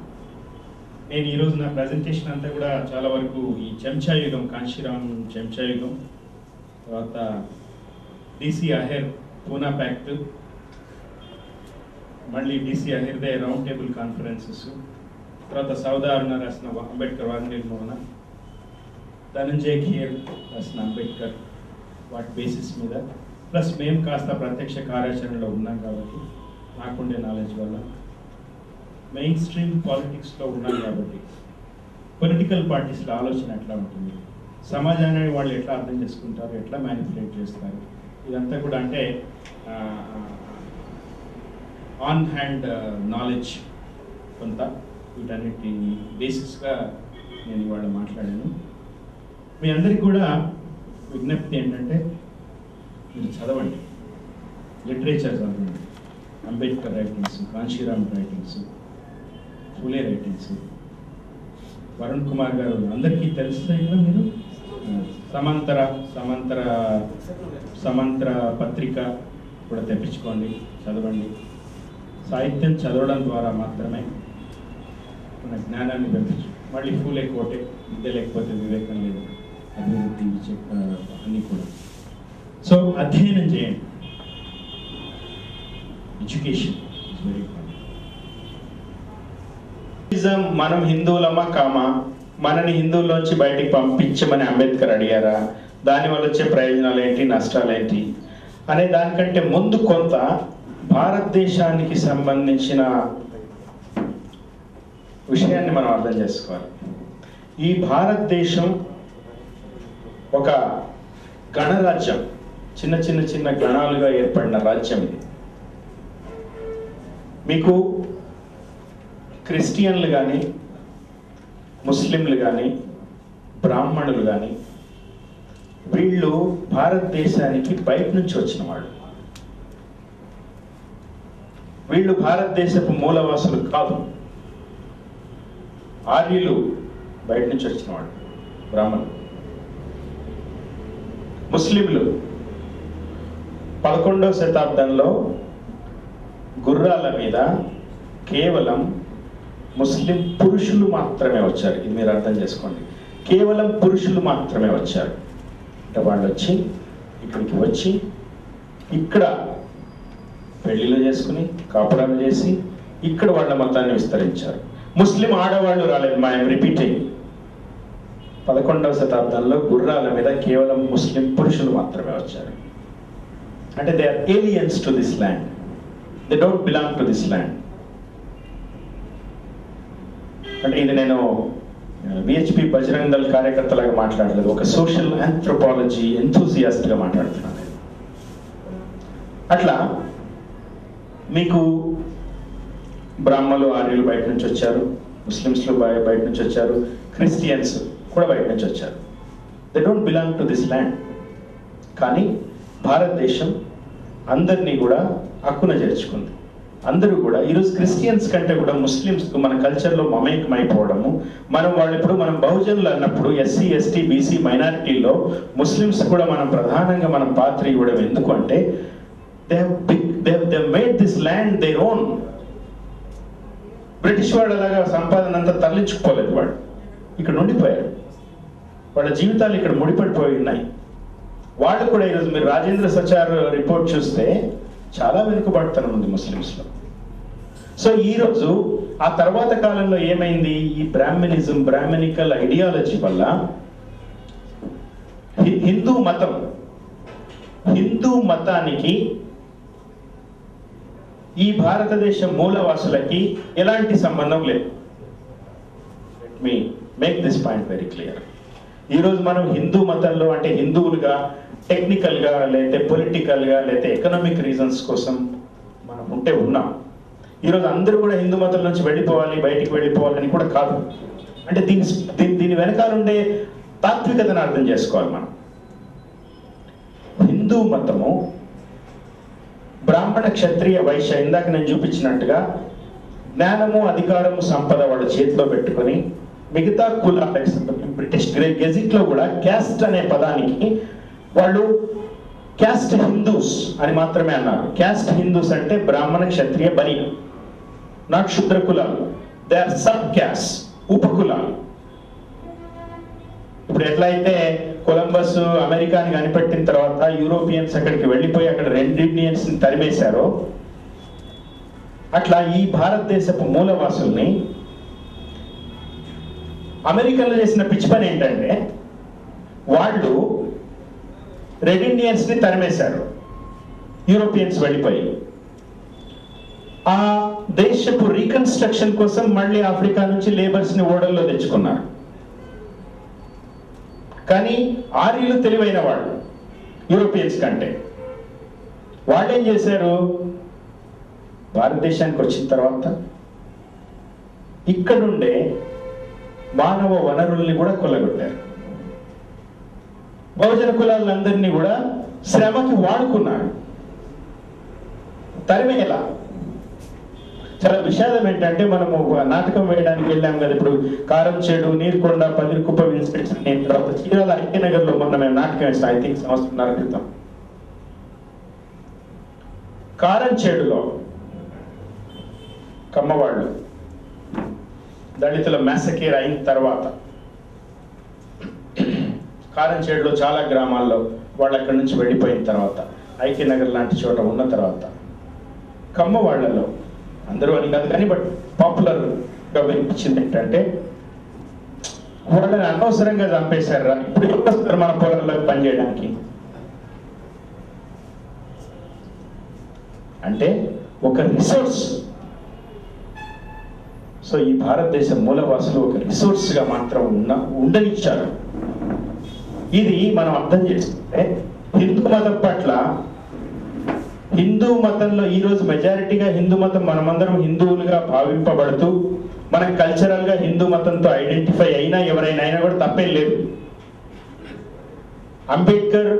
నేను ఈరోజు నా ప్రజెంటేషన్ అంతా కూడా చాలా వరకు ఈ చెంచా యుగం, కాంశీరామ్ చెంచా యుగం, తర్వాత DC అహెర్ పూనా ప్యాక్ట్, మళ్ళీ DC అహెర్దే రౌండ్ టేబుల్ కాన్ఫరెన్సెస్, తర్వాత సౌదా అరుణ రాసిన అంబేద్కర్ వాద నిర్మూలన, ధనంజయ్ ఖేర్ రాసిన అంబేద్కర్, వాటి బేసిస్ మీద ప్లస్ మేము కాస్త ప్రత్యక్ష కార్యాచరణలో ఉన్నాం కాబట్టి నాకుండే నాలెడ్జ్ వల్ల మెయిన్ స్ట్రీమ్ పాలిటిక్స్లో ఉన్నాం కాబట్టి పొలిటికల్ పార్టీస్లో ఆలోచన ఎట్లా ఉంటుంది, సమాజాన్ని వాళ్ళు ఎట్లా అర్థం చేసుకుంటారు, ఎట్లా మ్యానిపులేట్ చేస్తారు, ఇదంతా కూడా అంటే ఆన్ హ్యాండ్ నాలెడ్జ్ కొంత వీటన్నిటి బేసిస్గా నేను ఇవాళ మాట్లాడాను. మీ అందరికీ కూడా విజ్ఞప్తి ఏంటంటే మీరు చదవండి, లిటరేచర్ చదవండి. Ambedkar writings, Kanshi Ram writings, Phule writings, Varun Kumar గారు అందరికీ తెలుస్తాయి కదా. మీరు సమంతర పత్రిక కూడా తెప్పించుకోండి, చదవండి. సాహిత్యం చదవడం ద్వారా మాత్రమే మన జ్ఞానాన్ని పెంచచ్చు. మళ్ళీ ఫూలే కోటే, విద్య లేకపోతే వివేకం లేదు, అభివృద్ధి అన్నీ కూడా. సో అధ్యయనం చేయండి. Education is very important. మనం హిందువులమా కామా, మనని హిందువుల్లోంచి బయటికి పంపించమని అంబేద్కర్ అడిగారా, దానివల్ల వచ్చే ప్రయోజనాలు ఏంటి, నష్టాలు ఏంటి అనే దానికంటే ముందు కొంత భారతదేశానికి సంబంధించిన విషయాన్ని మనం అర్థం చేసుకోవాలి. ఈ భారతదేశం ఒక గణరాజ్యం, చిన్న చిన్న చిన్న గణాలుగా ఏర్పడిన రాజ్యం ఇది. మీకు క్రిస్టియన్లు కానీ, ముస్లింలు కానీ, బ్రాహ్మణులు కానీ వీళ్ళు భారతదేశానికి బయట నుంచి వచ్చిన వాళ్ళు. వీళ్ళు భారతదేశపు మూలవాసులు కాదు. ఆర్యులు బయట నుంచి వచ్చిన వాళ్ళు, బ్రాహ్మణులు. ముస్లింలు 11వ శతాబ్దంలో గుర్రాల మీద కేవలం ముస్లిం పురుషులు మాత్రమే వచ్చారు. ఇది మీరు అర్థం చేసుకోండి. కేవలం పురుషులు మాత్రమే వచ్చారు. అంటే వాళ్ళు వచ్చి ఇక్కడికి వచ్చి ఇక్కడ పెళ్లిళ్ళు చేసుకుని కాపురాలు చేసి ఇక్కడ వాళ్ళ మతాన్ని విస్తరించారు. ముస్లిం ఆడవాళ్ళు రాలేదు. ఐఎమ్ రిపీటింగ్, 11వ శతాబ్దంలో గుర్రాల మీద కేవలం ముస్లిం పురుషులు మాత్రమే వచ్చారు. అంటే they are aliens to this land, they don't belong to this land. అంటే ఇది నేను BHP బజరంగ్ దళ్ కార్యకర్తలాగా మాట్లాడలేదు, ఒక సోషల్ ఆంథ్రోపాలజీ ఎంథూసియాస్ట్గా మాట్లాడుతున్నాను. అట్లా మీకు బ్రాహ్మణులు, ఆర్యులు బయట నుంచి వచ్చారు, ముస్లిమ్స్లు బయట నుంచి వచ్చారు, క్రిస్టియన్స్ కూడా బయట నుంచి వచ్చారు. They don't belong to this land. కానీ భారతదేశం అందరినీ కూడా హక్కున చేర్చుకుంది. అందరూ కూడా ఈరోజు క్రిస్టియన్స్ కంటే కూడా ముస్లిమ్స్ మన కల్చర్లో మమేకమైపోవడము, మనం బహుజనులు అన్నప్పుడు ఎస్సీ ఎస్టీ బీసీ మైనారిటీలో ముస్లిమ్స్ కూడా మనం ప్రధానంగా మనం పాత్ర ఇవ్వడం ఎందుకు అంటే they made this land their own. British వాళ్ళు అలాగా సంపాదన అంతా తరలించుకోలేదు, వాళ్ళు ఇక్కడ ఉండిపోయారు, వాళ్ళ జీవితాలు ఇక్కడ ముడిపడిపోయి ఉన్నాయి. వాళ్ళు కూడా ఈరోజు మీరు రాజేంద్ర సచార్ రిపోర్ట్ చూస్తే చాలా వెనుకబడతనం ఉంది ముస్లిమ్స్లో. సో ఈరోజు ఆ తర్వాత కాలంలో ఏమైంది, ఈ బ్రాహ్మణికల్ ఐడియాలజీ వల్ల హిందూ మతానికి ఈ భారతదేశ మూలవాసులకి ఎలాంటి సంబంధం లేదు. Let me make this point very clear. ఈరోజు మనం హిందూ మతంలో అంటే హిందువులుగా టెక్నికల్గా లేకపోతే పొలిటికల్గా లేకపోతే ఎకనామిక్ రీజన్స్ కోసం మనం ఉంటే ఉన్నాం. ఈరోజు అందరూ కూడా హిందూ మతం నుంచి బయటికి వెళ్ళిపోవాలని కూడా కాదు. అంటే దీని వెనకాల ఉండే తాత్వికతను అర్థం చేసుకోవాలి మనం. హిందూ మతము బ్రాహ్మణ క్షత్రియ వైశ్య ఇందాక నేను చూపించినట్టుగా జ్ఞానము అధికారము సంపద వాళ్ళ చేతిలో పెట్టుకొని మిగతా కులాలకు బ్రిటిష్ గెజిట్ లో కూడా క్యాస్ట్ అనే పదానికి వాళ్ళు క్యాస్ట్ హిందూస్ అని మాత్రమే అన్నారు. క్యాస్ట్ హిందూస్ అంటే బ్రాహ్మణ క్షత్రియ బని, నాట్ శుద్ర కులాలు. దే ఆర్ సబ్ క్యాస్ట్, ఉపకులాలు. ఇప్పుడు ఎట్లయితే కొలంబస్ అమెరికాని కనిపెట్టిన తర్వాత యూరోపియన్స్ అక్కడికి వెళ్ళిపోయి అక్కడ రెడ్ ఇండియన్స్ ని తరిమేశారో, అట్లా ఈ భారతదేశపు మూలవాసుల్ని అమెరికాలో చేసిన పిచ్చి పని ఏంటంటే వాళ్ళు రెడ్ ఇండియన్స్ ని తరిమేశారు, యూరోపియన్స్ వెళ్ళిపోయి. ఆ దేశపు రీకన్స్ట్రక్షన్ కోసం మళ్ళీ ఆఫ్రికా నుంచి లేబర్స్ ని ఓడల్లో తెచ్చుకున్నారు. కానీ ఆర్యులు తెలివైన వాళ్ళు యూరోపియన్స్ కంటే. వాళ్ళు ఏం చేశారు, భారతదేశానికి వచ్చిన తర్వాత ఇక్కడుండే మానవ వనరుల్ని కూడా కొల్లగొట్టారు. బహుజన కులాలందరినీ కూడా శ్రమకి వాడుకున్నారు. తరిమేలా. చాలా విషాదం ఏంటంటే మనము నాటకం వేయడానికి వెళ్ళాం కదా, ఇప్పుడు కారంచేడు, నీరుకొండ, పదిరికుప్ప ఇన్స్పెక్షన్ అయిన తర్వాత చీరాల ఐక్యనగర్ లో మొన్న మేము నాటకం వేస్తాం. ఐ థింక్ సంవత్సరంన్నర క్రితం. కారంచేడులో కమ్మవాళ్ళు దళితుల మ్యాసకేర్ అయిన తర్వాత కారంచేడులో చాలా గ్రామాల్లో వాళ్ళు అక్కడి నుంచి వెళ్ళిపోయిన తర్వాత ఐక్యనగర్ లాంటి చోట ఉన్న తర్వాత కమ్మవాళ్లలో అందరూ అని కాదు కానీ బట్ పాపులర్గా వినిపించింది ఏంటంటే వాళ్ళని అనవసరంగా చంపేశారా, ఇప్పుడు ఎప్పుడు వస్తారు మన పొలాల్లోకి పనిచేయడానికి అంటే ఒక రిసోర్స్. సో ఈ భారతదేశ మూలవాసులు ఒక రిసోర్స్ గా మాత్రం ఉండనిచ్చారు. ఇది మనం అర్థం చేసుకుంటే హిందూ మతం పట్ల, హిందూ మతంలో ఈరోజు మెజారిటీగా హిందూ మతం మనమందరం హిందువులుగా భావింపబడుతూ మనం కల్చరల్ గా హిందూ మతంతో ఐడెంటిఫై అయినా ఎవరైనా అయినా కూడా తప్పేం లేదు. అంబేద్కర్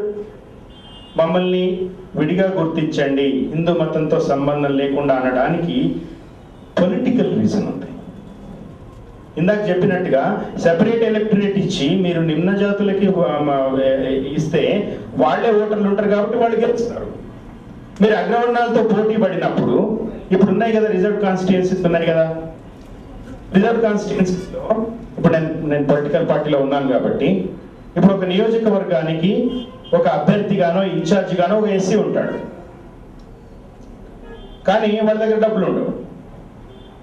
మమ్మల్ని విడిగా గుర్తించండి, హిందూ మతంతో సంబంధం లేకుండా అనడానికి పొలిటికల్ రీజన్ ఉంది. ఇందాక చెప్పినట్టుగా సెపరేట్ ఎలక్టరేట్ ఇచ్చి మీరు నిమ్న జాతులకి ఇస్తే వాళ్ళే ఓటర్లు ఉంటారు కాబట్టి వాళ్ళు గెలుస్తారు. మీరు అగ్రవర్ణాలతో పోటీ పడినప్పుడు ఇప్పుడు ఉన్నాయి కదా రిజర్వ్ కాన్స్టిట్యుయెన్సీస్ ఉన్నాయి కదా, రిజర్వ్ కాన్స్టిట్యుయెన్సీస్లో ఇప్పుడు నేను పొలిటికల్ పార్టీలో ఉన్నాను కాబట్టి ఇప్పుడు ఒక నియోజకవర్గానికి ఒక అభ్యర్థిగానో ఇన్ఛార్జిగానో ఒక ఎస్సీ ఉంటాడు, కానీ వాళ్ళ దగ్గర డబ్బులు ఉండవు.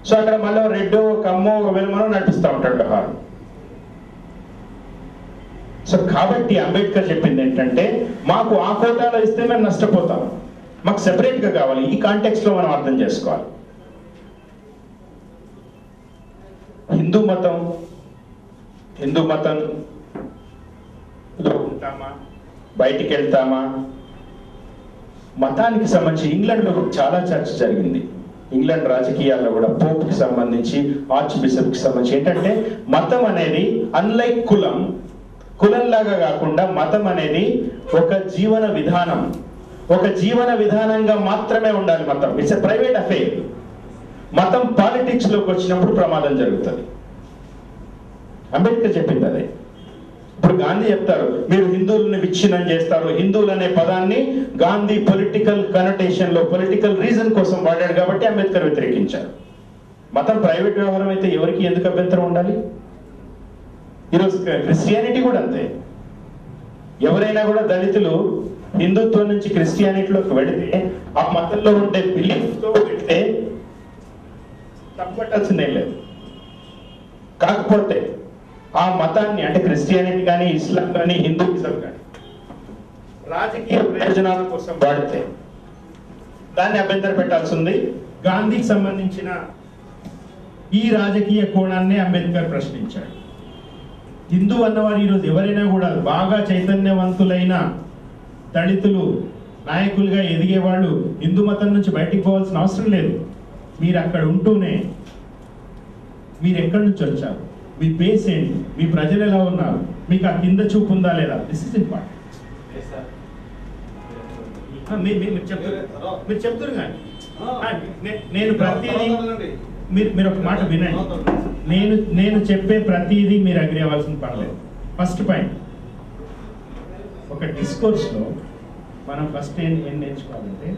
సో అక్కడ మళ్ళీ రెడ్డో కమ్మో ఒక వెలుమనో నడిపిస్తూ ఉంటాడు వ్యవహారం. సో కాబట్టి అంబేద్కర్ చెప్పింది ఏంటంటే మాకు ఆ కోటాలో ఇస్తే మేము నష్టపోతాం, మాకు సెపరేట్ గా కావాలి. ఈ కాంటెక్స్ట్ లో మనం అర్థం చేసుకోవాలి. హిందూ మతంలో ఉంటామా, బయటికి వెళ్తామా, మతానికి సంబంధించి ఇంగ్లాండ్లో చాలా చర్చ జరిగింది. ఇంగ్లాండ్ రాజకీయాల్లో కూడా పోప్కి సంబంధించి, ఆర్చ్ బిషప్కి సంబంధించి ఏంటంటే మతం అనేది అన్లైక్ కులంలాగా కాకుండా మతం అనేది ఒక జీవన విధానం, ఒక జీవన విధానంగా మాత్రమే ఉండాలి మతం. It's a private affair. మతం పాలిటిక్స్ లోకి వచ్చినప్పుడు ప్రమాదం జరుగుతుంది. అంబేద్కర్ చెప్పింది అదే. ఇప్పుడు గాంధీ చెప్తారు మీరు హిందువులను విచ్ఛిన్నం చేస్తారు. హిందువులు అనే పదాన్ని గాంధీ పొలిటికల్ కనోటేషన్ లో పొలిటికల్ రీజన్ కోసం వాడాడు కాబట్టి అంబేద్కర్ వ్యతిరేకించారు. మతం ప్రైవేట్ వ్యవహారం అయితే ఎవరికి ఎందుకు అభ్యంతరం ఉండాలి? ఈరోజు క్రిస్టియానిటీ కూడా అంతే. ఎవరైనా కూడా దళితులు హిందుత్వం నుంచి క్రిస్టియానిటీలోకి వెళితే ఆ మతంలో ఉండే బిలీఫ్ తో వెళితే తప్పట్టాల్సిందేం లేదు. కాకపోతే ఆ మతాన్ని అంటే క్రిస్టియానిటీ కానీ ఇస్లాం కానీ హిందూయిజం కానీ రాజకీయ ప్రయోజనాల కోసం వాడితే దాన్ని అభ్యంతర పెట్టాల్సి ఉంది. గాంధీకి సంబంధించిన ఈ రాజకీయ కోణాన్ని అంబేద్కర్ ప్రశ్నించాడు. హిందూ అన్నవారు ఈరోజు ఎవరైనా కూడా బాగా చైతన్యవంతులైన దళితులు నాయకులుగా ఎదిగేవాళ్ళు హిందూ మతం నుంచి బయటికి పోవాల్సిన అవసరం లేదు. మీరు అక్కడ ఉంటూనే మీరు ఎక్కడి నుంచి వచ్చారు, మీ బేస్ ఏంటి, మీ ప్రజలు ఎలా ఉన్నారు, మీకు ఆ కింద చూపు ఉందా లేదా, దిస్ ఇస్ ఇంపార్టెంట్. మీరు చెప్తారు కానీ నేను ప్రతిదీ మీరు ఒక మాట వినండి. నేను చెప్పే ప్రతిదీ మీరు అగ్రి అవ్వాల్సిన పర్లేదు. ఫస్ట్ పాయింట్, ఒక డిస్కోర్స్లో మనం ఫస్ట్ ఏం నేర్చుకోవాలంటే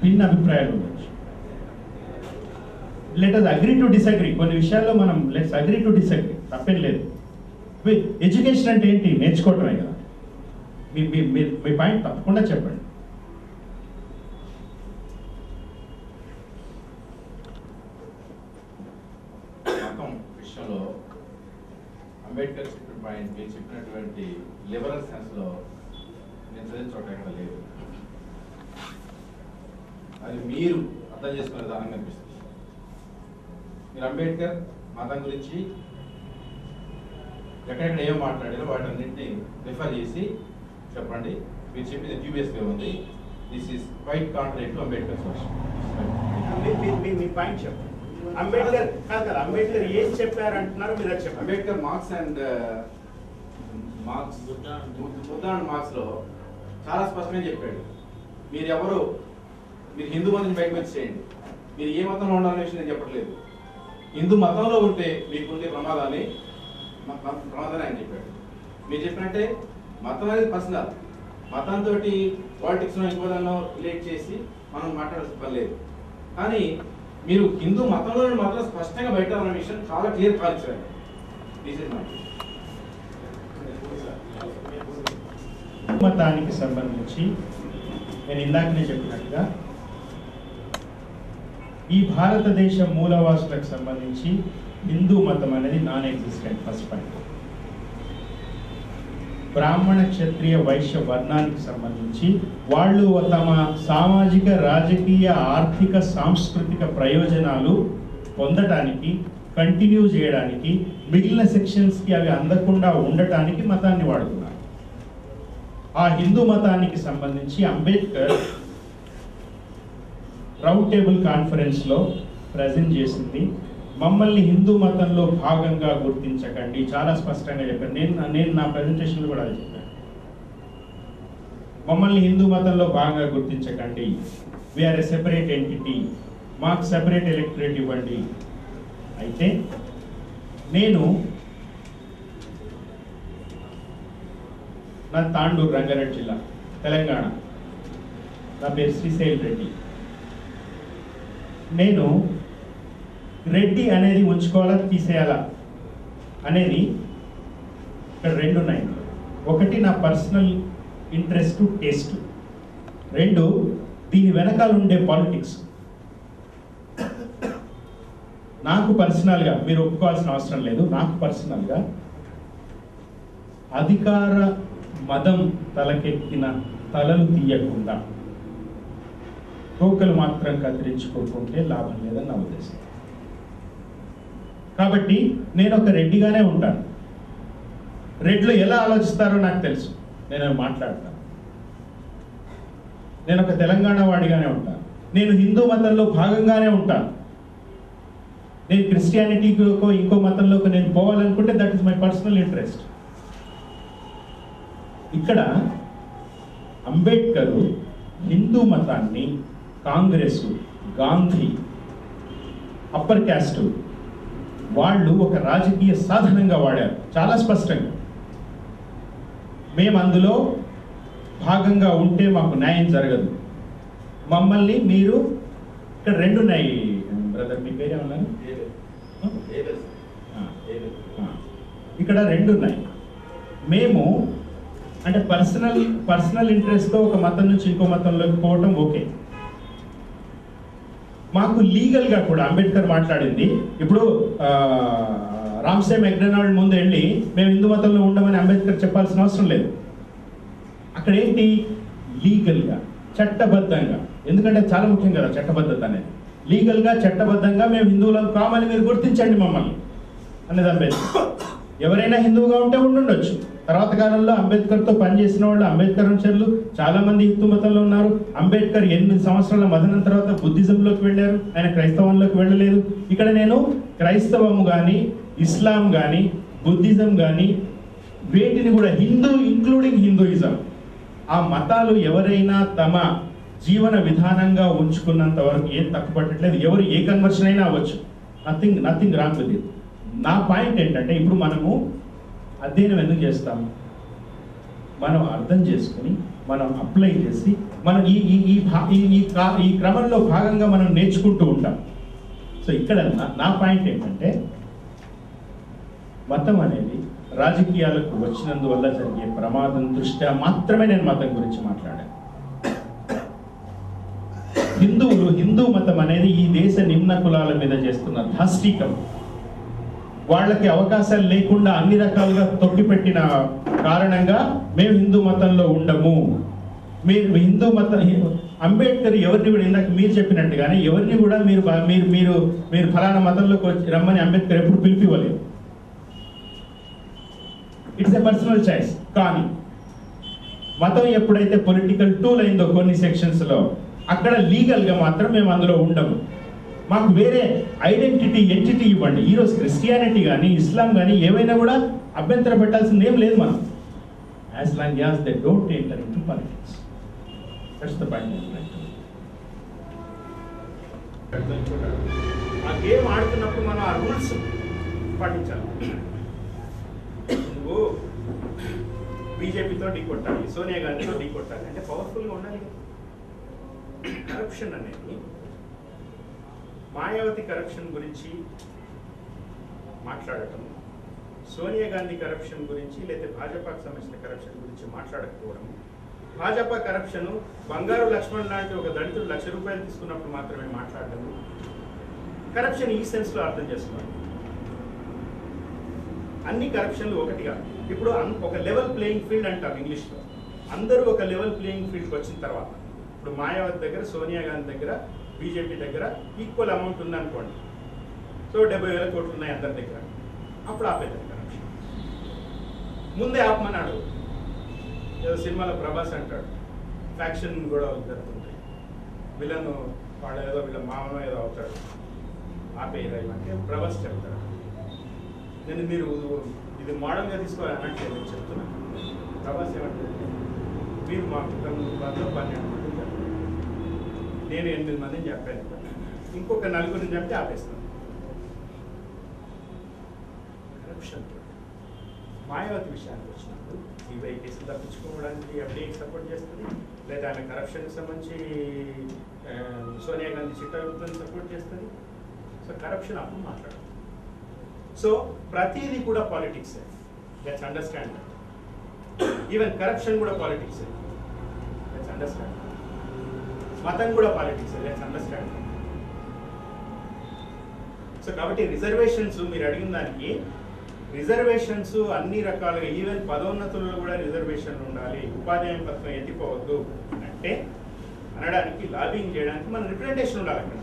భిన్న అభిప్రాయాలు ఉండొచ్చు. Let us agree to disagree. కొన్ని విషయాల్లో మనం లెట్స్ అగ్రీ టు డిసగ్రీ, తప్పేం లేదు. ఎడ్యుకేషన్ అంటే ఏంటి? నేర్చుకోవటమే కదా. మీ పాయింట్ తప్పకుండా చెప్పండి. మతం విషయంలో అంబేద్కర్ చెప్పిన పాయింట్ మీరు చెప్పినటువంటి లిబరల్ సెన్స్లో నేను చదివిన చోట ఎక్కడ లేదు. అది మీరు అర్థం చేసుకునే విధానం కనిపిస్తుంది. మీరు అంబేద్కర్ మతం గురించి ఎక్కడెక్కడ ఏం మాట్లాడారో వాటన్నింటినీ రిఫర్ చేసి చెప్పండి. మీరు చెప్పింది డ్యూబియస్గా ఉంది. This is quite contrary to Ambedkar version. Me point చెప్పండి. అంబేద్కర్ ఏం చెప్పారు అంటున్నారు మీరు అది చెప్పండి. Ambedkar marks and Buddha and marks లో చాలా స్పష్టంగా చెప్పాడు. మీరు హిందూ మతం బయటకు వచ్చేయండి, మీరు ఏ మతంలో ఉండాలనే విషయం నేను చెప్పట్లేదు. హిందూ మతంలో ఉంటే మీకుండే ప్రమాదాన్ని ఆయన చెప్పాడు. మీరు చెప్పినట్టే మతం అనేది పర్సనల్. మతంతో పాలిటిక్స్లో ఇంకోదాన్నో రిలేట్ చేసి మనం మాట్లాడాల్సిన పని లేదు. కానీ మీరు హిందూ మతంలో మాత్రం స్పష్టంగా బయట ఉన్న విషయం చాలా క్లియర్ కాల్చారు. మతానికి సంబంధించి నేను ఇందాకనే చెప్పినట్టుగా ఈ భారతదేశ మూలవాసులకు సంబంధించి హిందూ మతం అనేది నాన్ ఎగ్జిస్టెంట్. First point. బ్రాహ్మణ క్షత్రియ వైశ్య వర్ణానికి సంబంధించి వాళ్ళు తమ సామాజిక రాజకీయ ఆర్థిక సాంస్కృతిక ప్రయోజనాలు పొందటానికి కంటిన్యూ చేయడానికి మిగిలిన సెక్షన్స్కి అవి అందకుండా ఉండటానికి మతాన్ని వాడుతున్నారు. ఆ హిందూ మతానికి సంబంధించి అంబేద్కర్ రౌండ్ టేబుల్ కాన్ఫరెన్స్లో ప్రజెంట్ చేసింది మమ్మల్ని హిందూ మతంలో భాగంగా గుర్తించకండి. చాలా స్పష్టంగా చెప్పాను. నేను నా ప్రజెంటేషన్లో కూడా అది చెప్పాను. మమ్మల్ని హిందూ మతంలో భాగంగా గుర్తించకండి. వీఆర్ ఎ సెపరేట్ ఎంటిటీ, మాకు సెపరేట్ ఎలక్టరేట్ ఇవ్వండి. అయితే నేను నా తాండూరు రంగారెడ్డి జిల్లా తెలంగాణ, నా పేరు శ్రీశైల్ రెడ్డి. నేను రెడ్డి అనేది ఉంచుకోవాలా తీసేయాలా అనేది ఇక్కడ రెండు ఉన్నాయి. ఒకటి నా పర్సనల్ ఇంట్రెస్ట్ టేస్ట్, రెండు దీని వెనకాల ఉండే పాలిటిక్స్. నాకు పర్సనల్గా మీరు ఒప్పుకోవాల్సిన అవసరం లేదు. నాకు పర్సనల్గా అధికార మదం తలకెక్కిన తలలు తీయకుండా తోకలు మాత్రం కత్తిరించుకోకుంటే లాభం లేదని నా ఉద్దేశం. కాబట్టి నేను ఒక రెడ్డిగానే ఉంటాను. రెడ్లు ఎలా ఆలోచిస్తారో నాకు తెలుసు. నేను మాట్లాడతాను. నేను ఒక తెలంగాణ వాడిగానే ఉంటాను. నేను హిందూ మతంలో భాగంగానే ఉంటాను. నేను క్రిస్టియానిటీకో ఇంకో మతంలోకి నేను పోవాలనుకుంటే that is my personal interest. ఇక్కడ అంబేద్కర్ హిందూ మతాన్ని కాంగ్రెస్, గాంధీ, అప్పర్ క్యాస్ట్ వాళ్ళు ఒక రాజకీయ సాధనంగా వాడారు చాలా స్పష్టంగా. మేము అందులో భాగంగా ఉంటే మాకు న్యాయం జరగదు. మమ్మల్ని మీరు ఇక్కడ రెండు ఉన్నాయి బ్రదర్, మీ పేరేమన్నారు? ఇక్కడ రెండు ఉన్నాయి. మేము అంటే పర్సనల్ ఇంట్రెస్ట్తో ఒక మతం నుంచి ఇంకో మతంలోకి పోవటం ఓకే. మాకు లీగల్గా కూడా అంబేద్కర్ మాట్లాడింది, ఇప్పుడు రామ్సే మెక్డొనాల్డ్ ముందు వెళ్ళి మేము హిందూ మతంలో ఉండమని అంబేద్కర్ చెప్పాల్సిన అవసరం లేదు. అక్కడ ఏంటి, లీగల్గా చట్టబద్ధంగా, ఎందుకంటే చాలా ముఖ్యం కదా చట్టబద్ధత అనేది. లీగల్గా చట్టబద్ధంగా మేము హిందువులం కామని మీరు గుర్తించండి మమ్మల్ని అనేది అంబేద్కర్. ఎవరైనా హిందువుగా ఉంటే ఉండుండొచ్చు. తర్వాత కాలంలో అంబేద్కర్తో పనిచేసిన వాళ్ళు, అంబేద్కర్ అనుచరులు చాలా మంది హిందూ మతంలో ఉన్నారు. అంబేద్కర్ 8 సంవత్సరాల మదనం తర్వాత బుద్ధిజంలోకి వెళ్ళారు, ఆయన క్రైస్తవంలోకి వెళ్ళలేదు. ఇక్కడ నేను క్రైస్తవము కానీ, ఇస్లాం కానీ, బుద్ధిజం కానీ వేటిని కూడా హిందూ ఇంక్లూడింగ్ హిందూయిజం, ఆ మతాలు ఎవరైనా తమ జీవన విధానంగా ఉంచుకున్నంత వరకు ఏం తక్కువ పట్టట్లేదు. ఎవరు ఏ కన్వర్షన్ అయినా అవ్వచ్చు, నథింగ్ రాంగ్ విత్ ఇట్. నా పాయింట్ ఏంటంటే, ఇప్పుడు మనము అధ్యయనం ఎందుకు చేస్తాము, మనం అర్థం చేసుకుని మనం అప్లై చేసి మనం ఈ క్రమంలో భాగంగా మనం నేర్చుకుంటూ ఉంటాం. సో ఇక్కడ నా పాయింట్ ఏంటంటే, మతం అనేది రాజకీయాలకు వచ్చినందువల్ల జరిగే ప్రమాదం దృష్ట్యా మాత్రమే నేను మతం గురించి మాట్లాడాను. హిందూ మతం అనేది ఈ దేశ నిమ్న కులాల మీద చేస్తున్న ధాష్టికం, వాళ్ళకి అవకాశాలు లేకుండా అన్ని రకాలుగా తొక్కిపెట్టిన కారణంగా మేము హిందూ మతంలో ఉండము. మీరు హిందూ మతం, అంబేద్కర్ ఎవరిని కూడా ఇందాక మీరు చెప్పినట్టుగానే ఎవరిని కూడా మీరు మీరు మీరు మీరు ఫలానా మతంలోకి వచ్చి రమ్మని అంబేద్కర్ ఎప్పుడు పిలిపివ్వలేదు. It's a personal choice. కానీ మతం ఎప్పుడైతే పొలిటికల్ టూల్ అయిందో కొన్ని సెక్షన్స్లో, అక్కడ లీగల్గా మాత్రం మేము అందులో ఉండము. మాకు వేరే ఎంటిటీ ఇవ్వండి. ఈరోజు క్రిస్టియానిటీ కానీ, ఇస్లాం కానీ ఏవైనా కూడా అభ్యంతరం పెట్టాల్సింది ఏం లేదు మనం, as long as they don't enter into politics. That's the point. ఆ గేమ్ ఆడుతున్నప్పుడు మనం ఆ రూల్స్ పాటించాలి. నువ్వు బీజేపీతో ఢీ కొట్టాలి, సోనియా గాంధీతో ఢీ కొట్టాలి అంటే పవర్ఫుల్గా ఉండాలి. కరప్షన్ అనేది, మాయావతి కరప్షన్ గురించి మాట్లాడటం, సోనియా గాంధీ కరప్షన్ గురించి లేదా భాజపాకు సంబంధించిన కరప్షన్ గురించి మాట్లాడకపోవడం, భాజపా కరప్షన్ బంగారు లక్ష్మణ్ లాంటి ఒక దళితుడు ₹1,00,000 తీసుకున్నప్పుడు మాత్రమే మాట్లాడటం, కరప్షన్ ఈ సెన్స్లో అర్థం చేసుకోవాలి. అన్ని కరప్షన్లు ఒకటిగా, ఇప్పుడు ఒక లెవెల్ ప్లేయింగ్ ఫీల్డ్ అంటాం ఇంగ్లీష్లో. అందరూ ఒక లెవెల్ ప్లేయింగ్ ఫీల్డ్కి వచ్చిన తర్వాత, ఇప్పుడు మాయావతి దగ్గర, సోనియా గాంధీ దగ్గర, బీజేపీ దగ్గర ఈక్వల్ అమౌంట్ ఉందనుకోండి, సో 70,000 కోట్లు ఉన్నాయి అందరి దగ్గర, అప్పుడు ఆపేదాన్ని కరప్షన్. ముందే ఆపమన్నాడు. ఏదో సినిమాలో ప్రభాస్ అంటాడు, ఫ్యాక్షన్ కూడా జరుగుతుంటాయి, వీళ్ళను వాళ్ళు ఏదో వీళ్ళ మామనో ఏదో అవుతాడు, ఆపేయరా ఇవంటే ప్రభాస్ చెప్తాడు. నేను మీరు ఇది మోడల్గా తీసుకోవాలి అన్నట్లేదు చెప్తున్నాను. ప్రభాస్ ఏమంటారు, మీరు మా కుటుంబంలో 12 మంది చెప్పారు, నేను 8 మందిని చెప్పాను, ఇంకొక 4 చెప్తే ఆపేస్తాను. కరప్షన్. మాయావతి విషయానికి వచ్చినప్పుడు ఇవై కేసులు తప్పించుకోవడానికి ఎఫ్డీఐ సపోర్ట్ చేస్తుంది, లేదా ఆమె కరప్షన్కి సంబంధించి సోనియా గాంధీ చిట్టాయుక్తులను సపోర్ట్ చేస్తుంది. సో కరప్షన్ అప్పుడు మాట్లాడాలి. సో ప్రతిదీ కూడా politics, let's understand. Even corruption కూడా పాలిటిక్స్, లెట్స్ అండర్స్టాండ్. మతం కూడా పాలిటిక్స్, లెట్స్ అండర్స్టాండ్. సో కాబట్టి రిజర్వేషన్స్, మీరు అడిగిన దానికి రిజర్వేషన్స్ అన్ని రకాలుగా, ఈవెన్ పదోన్నతుల్లో కూడా రిజర్వేషన్లు ఉండాలి, ఉపాధ్యాయ పథకం ఎత్తిపోవద్దు అంటే అనడానికి, లాబింగ్ చేయడానికి మన రిప్రజెంటేషన్ ఉండాలి. అక్కడ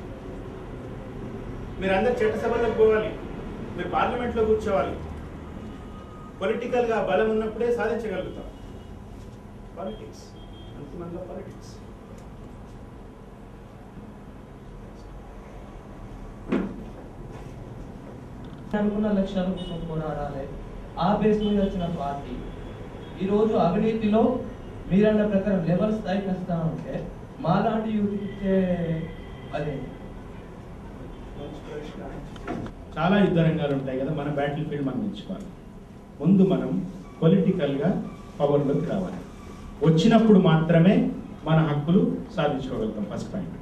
మీరు అందరు చట్టసభలకు పోవాలి, మీరు పార్లమెంట్లో కూర్చోవాలి. పొలిటికల్గా బలం ఉన్నప్పుడే సాధించగలుగుతాం. పాలిటిక్స్, అంతిమంగా పాలిటిక్స్. అనుకున్న లక్ష్యాల కోసం పోరాడాలి. ఆ బేస్ మీద వచ్చిన పార్టీ ఈరోజు అవినీతిలో మీరన్న ప్రకారం లెవెల్ స్థాయికి వస్తా ఉంటే మాలాంటి యూత్ ఇచ్చే అదే చాలా యుద్ధ రంగాలు ఉంటాయి కదా, మన బ్యాటిల్ ఫీల్డ్ మనం ఎంచుకోవాలి. ముందు మనం పొలిటికల్గా పవర్లోకి రావాలి. వచ్చినప్పుడు మాత్రమే మన హక్కులు సాధించుకోగలుగుతాం. First point.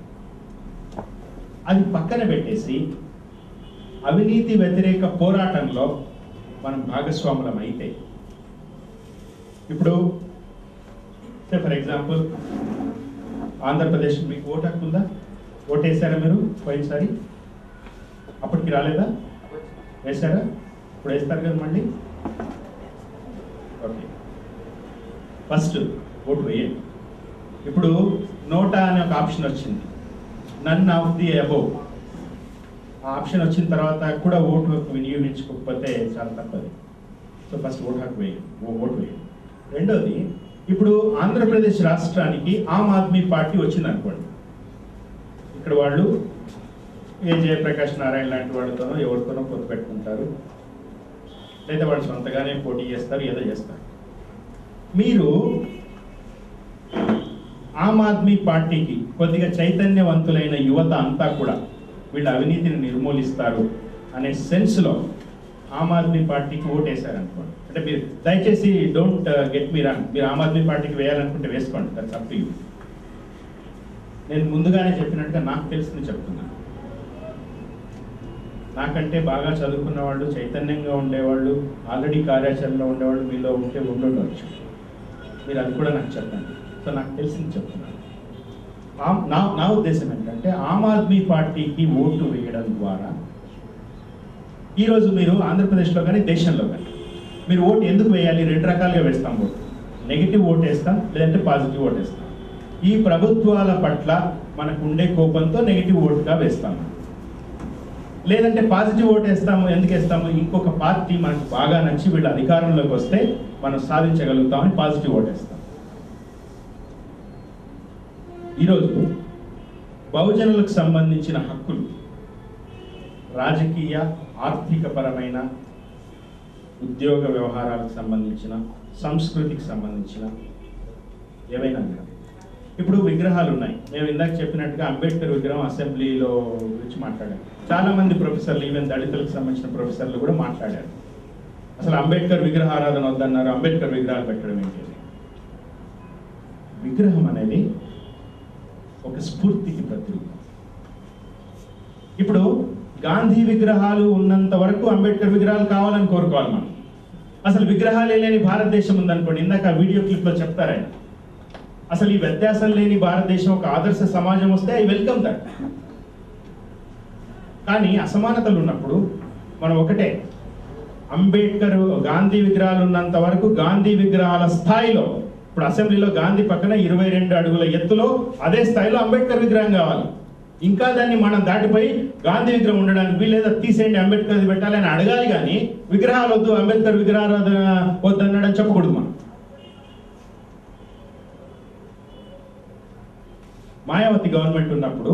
అది పక్కన పెట్టేసి అవినీతి వ్యతిరేక పోరాటంలో మనం భాగస్వాములం అయితే, ఇప్పుడు ఫర్ ఎగ్జాంపుల్ ఆంధ్రప్రదేశ్ మీకు ఓటు హక్కు ఉందా? ఓటేసారా మీరు పోయినసారి? అప్పటికి రాలేదా? వేశారా? ఇప్పుడు వేస్తారు కదా మళ్ళీ. ఓకే, ఫస్ట్ ఓటు వేయండి. ఇప్పుడు నోటా అనే ఒక ఆప్షన్ వచ్చింది, నన్ ఆఫ్ ది అబోవ్. ఆ ఆప్షన్ వచ్చిన తర్వాత కూడా ఓటు హక్కు వినియోగించుకోకపోతే చాలా తప్పది. సో ఫస్ట్ ఓటు హక్కు వేయండి, ఓటు వేయండి. రెండోది, ఇప్పుడు ఆంధ్రప్రదేశ్ రాష్ట్రానికి ఆమ్ ఆద్మీ పార్టీ వచ్చింది అనుకోండి. ఇక్కడ వాళ్ళు జయప్రకాష్ నారాయణ లాంటి వాళ్ళతోనో ఎవరితోనో పొత్తు పెట్టుకుంటారు, లేదా వాళ్ళు సొంతగానే పోటీ చేస్తారు, ఏదో చేస్తారు. మీరు ఆమ్ ఆద్మీ పార్టీకి కొద్దిగా చైతన్యవంతులైన యువత అంతా కూడా వీళ్ళ అవినీతిని నిర్మూలిస్తారు అనే సెన్స్లో ఆమ్ ఆద్మీ పార్టీకి ఓటేశారనుకోండి. అంటే మీరు దయచేసి డోంట్ గెట్ మీ రాంగ్, మీరు ఆమ్ ఆద్మీ పార్టీకి వేయాలనుకుంటే వేసుకోండి, దట్స్ అప్ టు యూ. నేను ముందుగానే చెప్పినట్టుగా నాకు తెలిసింది చెప్తున్నాను. నాకంటే బాగా చదువుకున్న వాళ్ళు, చైతన్యంగా ఉండేవాళ్ళు, ఆల్రెడీ కార్యాచరణలో ఉండేవాళ్ళు మీలో ఉంటే ఉండవచ్చు. మీరు అది కూడా నాకు చెప్పండి. సో నాకు తెలిసింది చెప్తున్నాను. నా ఉద్దేశం ఏంటంటే ఆమ్ ఆద్మీ పార్టీకి ఓటు వేయడం ద్వారా ఈరోజు మీరు ఆంధ్రప్రదేశ్లో కానీ దేశంలో కానీ మీరు ఓటు ఎందుకు వేయాలి? రెండు రకాలుగా వేస్తాం ఓటు. నెగిటివ్ ఓటు వేస్తాం, లేదంటే పాజిటివ్ ఓటు వేస్తాం. ఈ ప్రభుత్వాల పట్ల మనకు ఉండే కోపంతో నెగిటివ్ ఓటుగా వేస్తాము, లేదంటే పాజిటివ్ ఓటు వేస్తాము. ఎందుకు వేస్తాము? ఇంకొక పార్టీ మనకు బాగా నచ్చి వీళ్ళు అధికారంలోకి వస్తే మనం సాధించగలుగుతామని పాజిటివ్ ఓటు వేస్తాం. ఈరోజు బహుజనులకు సంబంధించిన హక్కులు రాజకీయ, ఆర్థికపరమైన, ఉద్యోగ వ్యవహారాలకు సంబంధించిన, సంస్కృతికి సంబంధించిన ఏవైనా. ఇప్పుడు విగ్రహాలు ఉన్నాయి. మేము ఇందాక చెప్పినట్టుగా అంబేద్కర్ విగ్రహం అసెంబ్లీలో గురించి మాట్లాడారు. చాలామంది ప్రొఫెసర్లు, ఈవెన్ దళితులకు సంబంధించిన ప్రొఫెసర్లు కూడా మాట్లాడారు. అసలు అంబేద్కర్ విగ్రహారాధన వద్దన్నారు, అంబేద్కర్ విగ్రహాలు పెట్టడం ఏంటి? విగ్రహం అనేది ఒక స్ఫూర్తికి ప్రతిరూపం. ఇప్పుడు గాంధీ విగ్రహాలు ఉన్నంత వరకు అంబేద్కర్ విగ్రహాలు కావాలని కోరుకోవాలి మనం. అసలు విగ్రహాలే లేని భారతదేశం ఉందనుకోండి, ఇందాక వీడియో క్లిప్లో చెప్తారాయన, అసలు ఈ వ్యత్యాసం లేని భారతదేశం ఒక ఆదర్శ సమాజం వస్తే ఐ వెల్కమ్ దట్. కానీ అసమానతలు ఉన్నప్పుడు మనం ఒకటే, అంబేద్కర్ గాంధీ విగ్రహాలు ఉన్నంత వరకు గాంధీ విగ్రహాల స్థాయిలో, ఇప్పుడు అసెంబ్లీలో గాంధీ పక్కన 22 అడుగుల ఎత్తులో అదే స్థాయిలో అంబేద్కర్ విగ్రహం కావాలి. ఇంకా దాన్ని మనం దాటిపోయి గాంధీ విగ్రహం ఉండడానికి వీళ్ళేదో తీసేయండి, అంబేద్కర్ పెట్టాలి అని అడగాలి. కానీ విగ్రహాలు వద్దు, అంబేద్కర్ విగ్రహారాధన వద్దు అన్నాడని చెప్పకూడదు. మనం మాయావతి గవర్నమెంట్ ఉన్నప్పుడు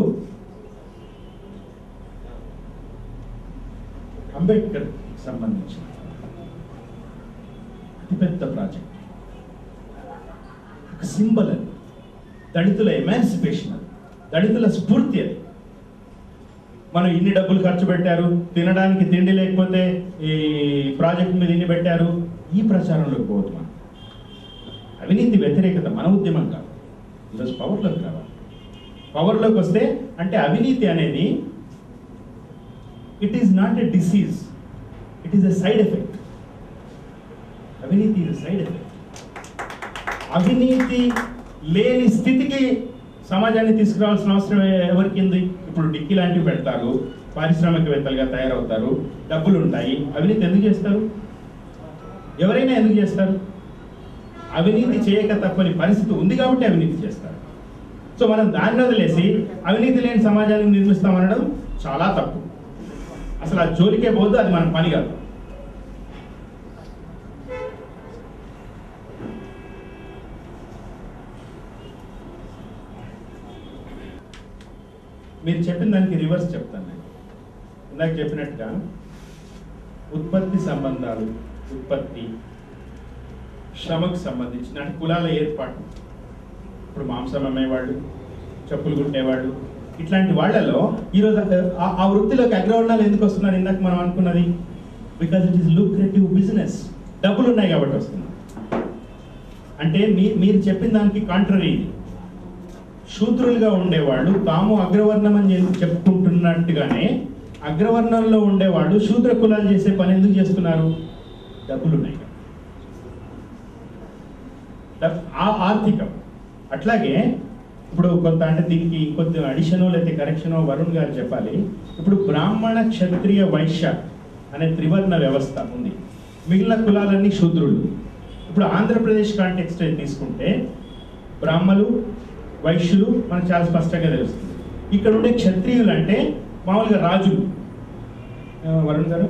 అంబేద్కర్ సంబంధించిన అతిపెద్ద ప్రాజెక్ట్, ఒక సింబల్ అది, దళితుల ఎమాన్సిపేషన్, అది దళితుల స్ఫూర్తి. అది మనం ఇన్ని డబ్బులు ఖర్చు పెట్టారు, తినడానికి తిండి లేకపోతే ఈ ప్రాజెక్ట్ మీద ఇన్ని పెట్టారు, ఈ ప్రచారంలోకి పోవద్దు. మనం అవినీతి వ్యతిరేకత మన ఉద్యమం కాదు. ఈరోజు పవర్లోకి రావాలి. పవర్లోకి వస్తే అంటే అవినీతి అనేది it is not a disease, it is a side effect. అవినీతి ఈజ్ ఎ సైడ్ ఎఫెక్ట్. అవినీతి లేని స్థితికి సమాజాన్ని తీసుకురావాల్సిన అవసరం ఎవరికి ఉంది? ఇప్పుడు డిక్కీ లాంటివి పెడతారు, పారిశ్రామికవేత్తలుగా తయారవుతారు, డబ్బులు ఉంటాయి. అవినీతి ఎందుకు చేస్తారు? ఎవరైనా ఎందుకు చేస్తారు? అవినీతి చేయక తప్పని పరిస్థితి ఉంది కాబట్టి అవినీతి చేస్తారు. సో మనం దాన్ని వదిలేసి అవినీతి లేని సమాజాన్ని నిర్మిస్తామనడం చాలా తప్పు. అసలు ఆ జోలికే పోదు, అది మన పని కాదు. మీరు చెప్పిన దానికి రివర్స్ చెప్తాను నేను. ఇందాక చెప్పినట్టుగా ఉత్పత్తి సంబంధాలు, ఉత్పత్తి, శ్రమకు సంబంధించిన అంటే కులాల ఏర్పాటు. ఇప్పుడు మాంసం అమ్మేవాళ్ళు, చెప్పులు కుట్టేవాళ్ళు, ఇట్లాంటి వాళ్ళలో ఈరోజు ఆ వృత్తిలోకి అగ్రవర్ణాలు ఎందుకు వస్తున్నారు? ఇందాక మనం అనుకున్నది because it is lucrative business, డబ్బులు ఉన్నాయి కాబట్టి వస్తున్నారు. అంటే మీరు చెప్పిన దానికి కాంట్రరీ. శూద్రులుగా ఉండేవాళ్ళు తాము అగ్రవర్ణం అని చెప్పుకుంటున్నట్టుగానే అగ్రవర్ణంలో ఉండేవాళ్ళు శూద్ర కులాలు చేసే పని ఎందుకు చేస్తున్నారు? డబ్బులు ఉన్నాయి, ఆర్థికం. అట్లాగే ఇప్పుడు కొంత అంటే దీనికి కొద్ది అడిషనో లేకపోతే కరెక్షనో వరుణ్ గారు చెప్పాలి. ఇప్పుడు బ్రాహ్మణ, క్షత్రియ, వైశ్య అనే త్రివర్ణ వ్యవస్థ ఉంది. మిగిలిన కులాలన్నీ శూద్రులు. ఇప్పుడు ఆంధ్రప్రదేశ్ కాంటెక్స్ట్ తీసుకుంటే బ్రాహ్మలు, వైశ్యులు మనకు చాలా స్పష్టంగా తెలుస్తుంది. ఇక్కడ ఉండే క్షత్రియులు అంటే మామూలుగా రాజులు. వరుణ్ గారు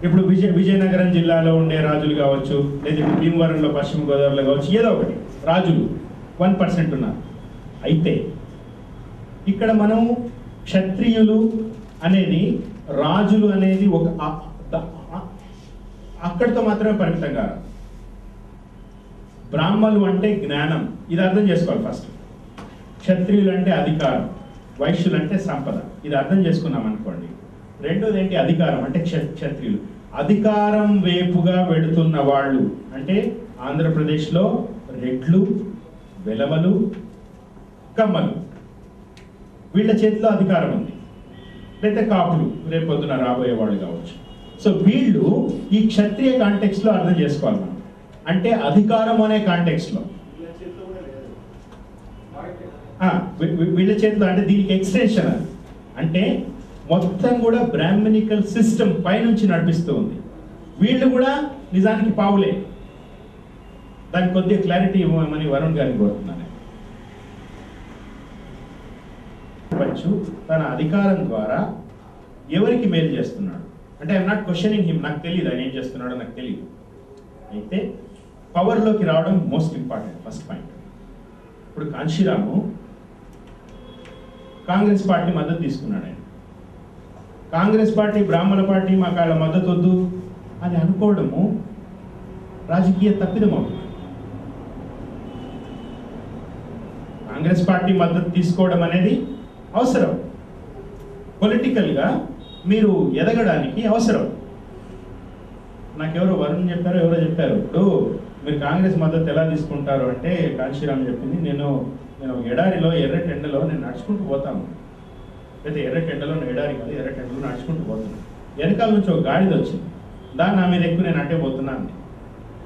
ఇప్పుడు విజయనగరం జిల్లాలో ఉండే రాజులు కావచ్చు, లేదా భీమవరంలో, పశ్చిమ గోదావరిలో కావచ్చు, ఏదో ఒకటి రాజులు 1% ఉన్నారు. అయితే ఇక్కడ మనం క్షత్రియులు అనేది, రాజులు అనేది ఒక అక్కడితో మాత్రమే పరిమితం కాదు. బ్రాహ్మలు అంటే జ్ఞానం, ఇది అర్థం చేసుకోవాలి ఫస్ట్. క్షత్రియులు అంటే అధికారం, వైశ్యులు అంటే సంపద, ఇది అర్థం చేసుకున్నాం అనుకోండి. రెండోది ఏంటి? అధికారం అంటే క్షత్రియులు. అధికారం వైపుగా వెళుతున్న వాళ్ళు అంటే ఆంధ్రప్రదేశ్లో రెడ్లు, వెలమలు, కమ్మలు, వీళ్ళ చేతిలో అధికారం ఉంది. లేదా కాపులు రేపొద్దున రాబోయే వాళ్ళు కావచ్చు. సో వీళ్ళు ఈ క్షత్రియ కాంటెక్స్లో అర్థం చేసుకోవాలి మనం. అంటే అధికారం అనే కాంటెక్స్లో వీళ్ళ చేతిలో, అంటే దీనికి ఎక్స్టెన్షన్ అది. అంటే మొత్తం కూడా బ్రాహ్మణికల్ సిస్టమ్ పైనుంచి నడిపిస్తూ ఉంది. వీళ్ళు కూడా నిజానికి పావులే. దానికి కొద్దిగా క్లారిటీ ఇవ్వమని వరుణ్ గారిని కోరుతున్నాను. తన అధికారం ద్వారా ఎవరికి మేలు చేస్తున్నాడు అంటే ఐఎమ్ నాట్ క్వశ్చనింగ్ హిమ్, నాకు తెలియదు ఆయన ఏం చేస్తున్నాడో, నాకు తెలియదు. అయితే పవర్లోకి రావడం మోస్ట్ ఇంపార్టెంట్, ఫస్ట్ పాయింట్. ఇప్పుడు కాంశీరాము కాంగ్రెస్ పార్టీ మద్దతు తీసుకున్నాడు. ఆయన కాంగ్రెస్ పార్టీ, బ్రాహ్మణ పార్టీ మాకు వాళ్ళ మద్దతు వద్దు అని అనుకోవడము రాజకీయ తప్పిదం అవుతుంది. కాంగ్రెస్ పార్టీ మద్దతు తీసుకోవడం అనేది అవసరం, పొలిటికల్గా మీరు ఎదగడానికి అవసరం. నాకెవరో వరుణ్ చెప్పారు, ఎవరో చెప్పారు, ఇప్పుడు మీరు కాంగ్రెస్ మద్దతు ఎలా తీసుకుంటారు అంటే కాంశీరామ్ చెప్పింది, నేను ఎడారిలో ఎర్రటెండలో నేను నడుచుకుంటూ పోతాను, లేదా ఎర్రటెండలో ఎడారి కాదు ఎర్రటెండలో నడుచుకుంటూ పోతున్నాను, వెనకాల నుంచి ఒక గాడిద వచ్చింది, దాన్ని నా మీద ఎక్కువ నేను అట్టే పోతున్నాను.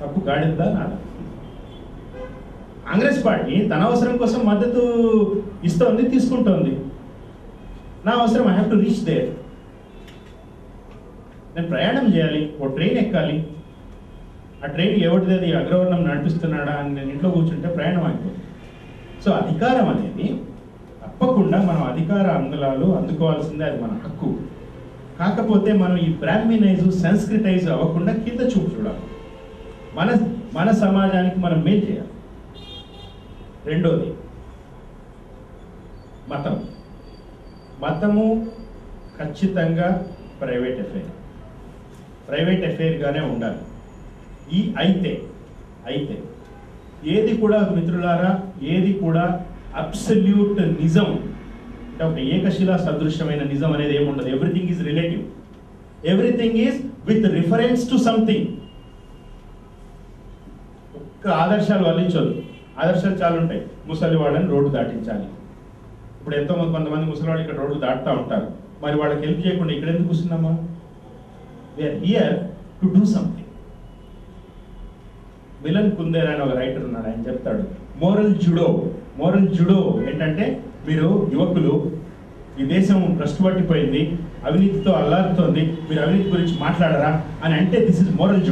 తప్పు గాడిదా నాదా? కాంగ్రెస్ పార్టీ తన అవసరం కోసం మద్దతు ఇస్తోంది, తీసుకుంటోంది. నా అవసరం I have to reach there. నేను ప్రయాణం చేయాలి, ఓ ట్రైన్ ఎక్కాలి. ఆ ట్రైన్ ఎవరిది అది అగ్రవర్ణం నడిపిస్తున్నాడా అని నేను ఇంట్లో కూర్చుంటే ప్రయాణం అయిపోతుంది. సో అధికారం అనేది తప్పకుండా మనం అధికార అంగళాలు అందుకోవాల్సిందే, అది మన హక్కు. కాకపోతే మనం ఈ బ్రాహ్మినైజ్, సంస్కృతైజ్ అవ్వకుండా కింద చూపు చూడాలి. మన సమాజానికి మనం మేలు చేయాలి. రెండోది మతము ఖచ్చితంగా ప్రైవేట్ అఫైర్గానే ఉండాలి. అయితే ఏది కూడా మిత్రులారా, ఏది కూడా అబ్సల్యూట్ నిజం అంటే ఒక ఏకశిలా సదృశ్యమైన నిజం అనేది ఏముండదు. Everything is relative, everything is with reference to something. ఒక్క ఆదర్శాలు వల్లించదు. ఆదర్శాలు చాలా ఉంటాయి. ముసలి వాళ్ళని రోడ్డు దాటించాలి. ఇప్పుడు కొంతమంది ముసలి వాళ్ళు ఇక్కడ రోడ్డు దాటుతూ ఉంటారు. మరి వాళ్ళకి హెల్ప్ చేయకుండా ఇక్కడ ఎందుకు కూర్చున్నామా? We are here to do something. Milan Kundera అని ఒక రైటర్ ఉన్నాడు, ఆయన చెప్తాడు మోరల్ జుడో ఏంటంటే, మీరు యువకులు, ఈ దేశం భ్రష్టు పట్టిపోయింది, అవినీతితో అల్లారుతోంది, మీరు అవినీతి గురించి మాట్లాడరా అని అంటే దిస్ ఇస్ మోరల్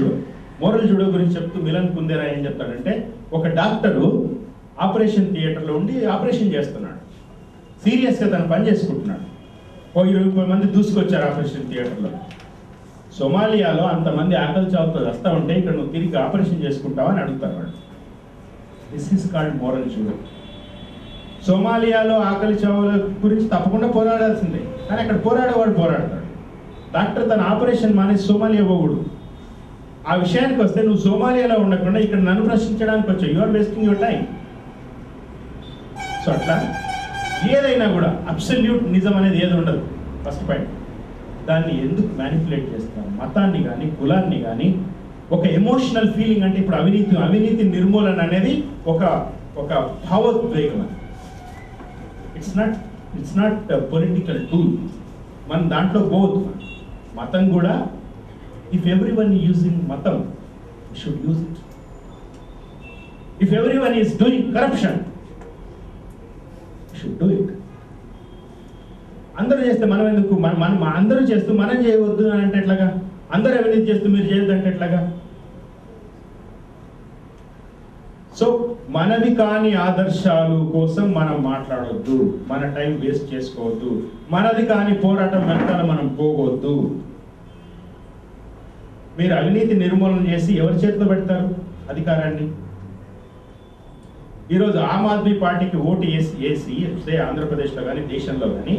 జుడో గురించి చెప్తూ మిలన్ కుందేరా ఏం చెప్తాడంటే, ఒక డాక్టరు ఆపరేషన్ థియేటర్లో ఉండి ఆపరేషన్ చేస్తున్నాడు, సీరియస్గా తను పని చేసుకుంటున్నాడు. 20 మంది దూసుకొచ్చారు ఆపరేషన్ థియేటర్లో. సొమాలియాలో అంతమంది ఆకలి చావుతో వస్తూ ఉంటే ఇక్కడ నువ్వు తిరిగి ఆపరేషన్ చేసుకుంటావా అని అడుగుతారు వాళ్ళు. This is called moral judo. సొమాలియాలో ఆకలి చావుల గురించి తప్పకుండా పోరాడాల్సిందే, కానీ అక్కడ పోరాడేవాడు పోరాడతాడు. డాక్టర్ తన ఆపరేషన్ మానేసి సోమాలియా పోకూడదు. ఆ విషయానికి వస్తే నువ్వు సోమాలియాలో ఉండకుండా ఇక్కడ నన్ను ప్రశ్నించడానికి వచ్చావు. You are wasting your time. So అట్లా ఏదైనా కూడా అబ్సల్యూట్ నిజం అనేది ఏది ఉండదు. First point. దాన్ని ఎందుకు మ్యానిపులేట్ చేస్తాం? మతాన్ని కానీ కులాన్ని కానీ ఒక ఎమోషనల్ ఫీలింగ్. అంటే ఇప్పుడు అవినీతి నిర్మూలన అనేది ఒక భావోద్వేగం. It's not political tool. మన దాంట్లో బోత్ మతం కూడా, ఇఫ్ ఎవ్రీవన్ యూజింగ్ మతం should use it. If everyone is doing corruption should do it. అందరూ చేస్తే మనం ఎందుకు? మనం అందరూ చేస్తూ మనం చేయవద్దు అని అంటే ఎట్లాగా? అందరూ అవినీతి చేస్తూ మీరు చేయొద్దు అంటే ఎట్లాగా? సో మనది కాని ఆదర్శాలు కోసం మనం మాట్లాడొద్దు, మన టైం వేస్ట్ చేసుకోవద్దు, మనది కాని పోరాటం వెనకాల మనం పోవద్దు. మీరు అవినీతి నిర్మూలన చేసి ఎవరి చేతిలో పెడతారు అధికారాన్ని? ఈరోజు ఆమ్ ఆద్మీ పార్టీకి ఓటు వేసి ఆంధ్రప్రదేశ్లో కానీ దేశంలో కానీ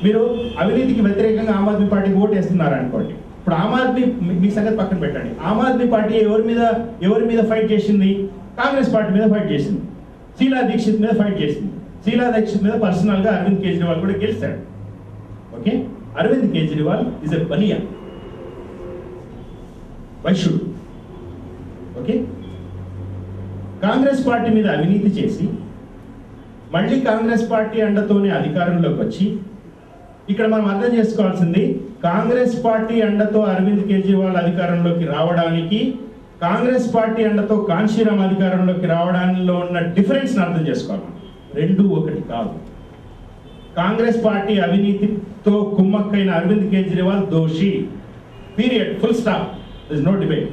మీరు అవినీతికి వ్యతిరేకంగా ఆమ్ ఆద్మీ పార్టీకి ఓటు వేస్తున్నారు అనుకోండి. ఇప్పుడు ఆమ్ ఆద్మీ మీ సంగతి పక్కన పెట్టండి. ఆమ్ ఆద్మీ పార్టీ ఎవరి మీద ఫైట్ చేసింది? కాంగ్రెస్ పార్టీ మీద ఫైట్ చేసింది. శీలా దీక్షిత్ మీద ఫైట్ చేసింది. శీలా దీక్షిత్ మీద పర్సనల్గా అరవింద్ కేజ్రీవాల్ కూడా గెలిచాడు. Okay, Arvind Kejriwal is a Bania. Why should? Okay, Congress party మీద అవినీతి చేసి మళ్ళీ కాంగ్రెస్ పార్టీ అండతోనే అధికారంలోకి వచ్చి, ఇక్కడ మనం అర్థం చేసుకోవాల్సింది కాంగ్రెస్ పార్టీ అండతో అరవింద్ కేజ్రీవాల్ అధికారంలోకి రావడానికి, కాంగ్రెస్ పార్టీ అండతో కాంశీరామ్ అధికారంలోకి రావడంలో ఉన్న డిఫరెన్స్ అర్థం చేసుకోవాలి. రెండు ఒకటి కాదు. కాంగ్రెస్ పార్టీ అవినీతితో కుమ్మక్కైన అరవింద్ కేజ్రీవాల్ దోషి, period, full stop, this no debate.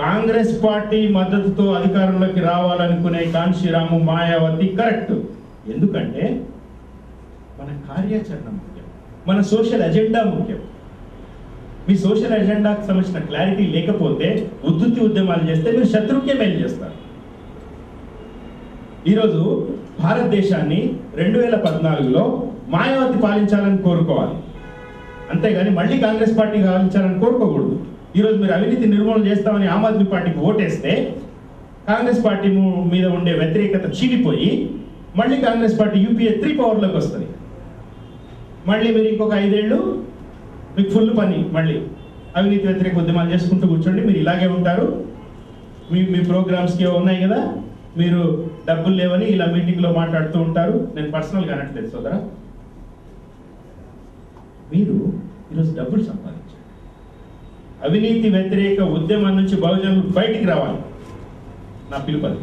Congress party మద్దతుతో అధికారంలోకి రావాలనుకునే కాంశీరాము, మాయావతి కరెక్ట్. ఎందుకంటే మన కార్యాచరణ ముఖ్యం, మన సోషల్ ఎజెండా ముఖ్యం. మీ సోషల్ ఎజెండాకి సంబంధించిన క్లారిటీ లేకపోతే ఉద్ధృతి ఉద్యమాలు చేస్తే మీరు శత్రువుకే మేలు చేస్తారు. ఈరోజు భారతదేశాన్ని 2014లో మాయావతి పాలించాలని కోరుకోవాలి, అంతేగాని మళ్ళీ కాంగ్రెస్ పార్టీ పాలించాలని కోరుకోకూడదు. ఈరోజు మీరు అవినీతి నిర్మూలన చేస్తామని ఆమ్ ఆద్మీ పార్టీకి ఓటేస్తే కాంగ్రెస్ పార్టీ మీద ఉండే వ్యతిరేకత చీలిపోయి మళ్ళీ కాంగ్రెస్ పార్టీ యూపీఏ 3 పవర్లోకి వస్తుంది. మళ్ళీ మీరు ఇంకొక 5 ఏళ్ళు మీకు ఫుల్ పని, మళ్ళీ అవినీతి వ్యతిరేక ఉద్యమాలు చేసుకుంటూ కూర్చోండి. మీరు ఇలాగే ఉంటారు. మీ ప్రోగ్రామ్స్కి ఉన్నాయి కదా, మీరు డబ్బులు లేవని ఇలా మీటింగ్లో మాట్లాడుతూ ఉంటారు. నేను పర్సనల్గా అనట్లేదు సోదరా, మీరు ఈరోజు డబ్బులు సంపాదించండి. అవినీతి వ్యతిరేక ఉద్యమం నుంచి బహుజనులు బయటికి రావాలి, నా పిలుపది.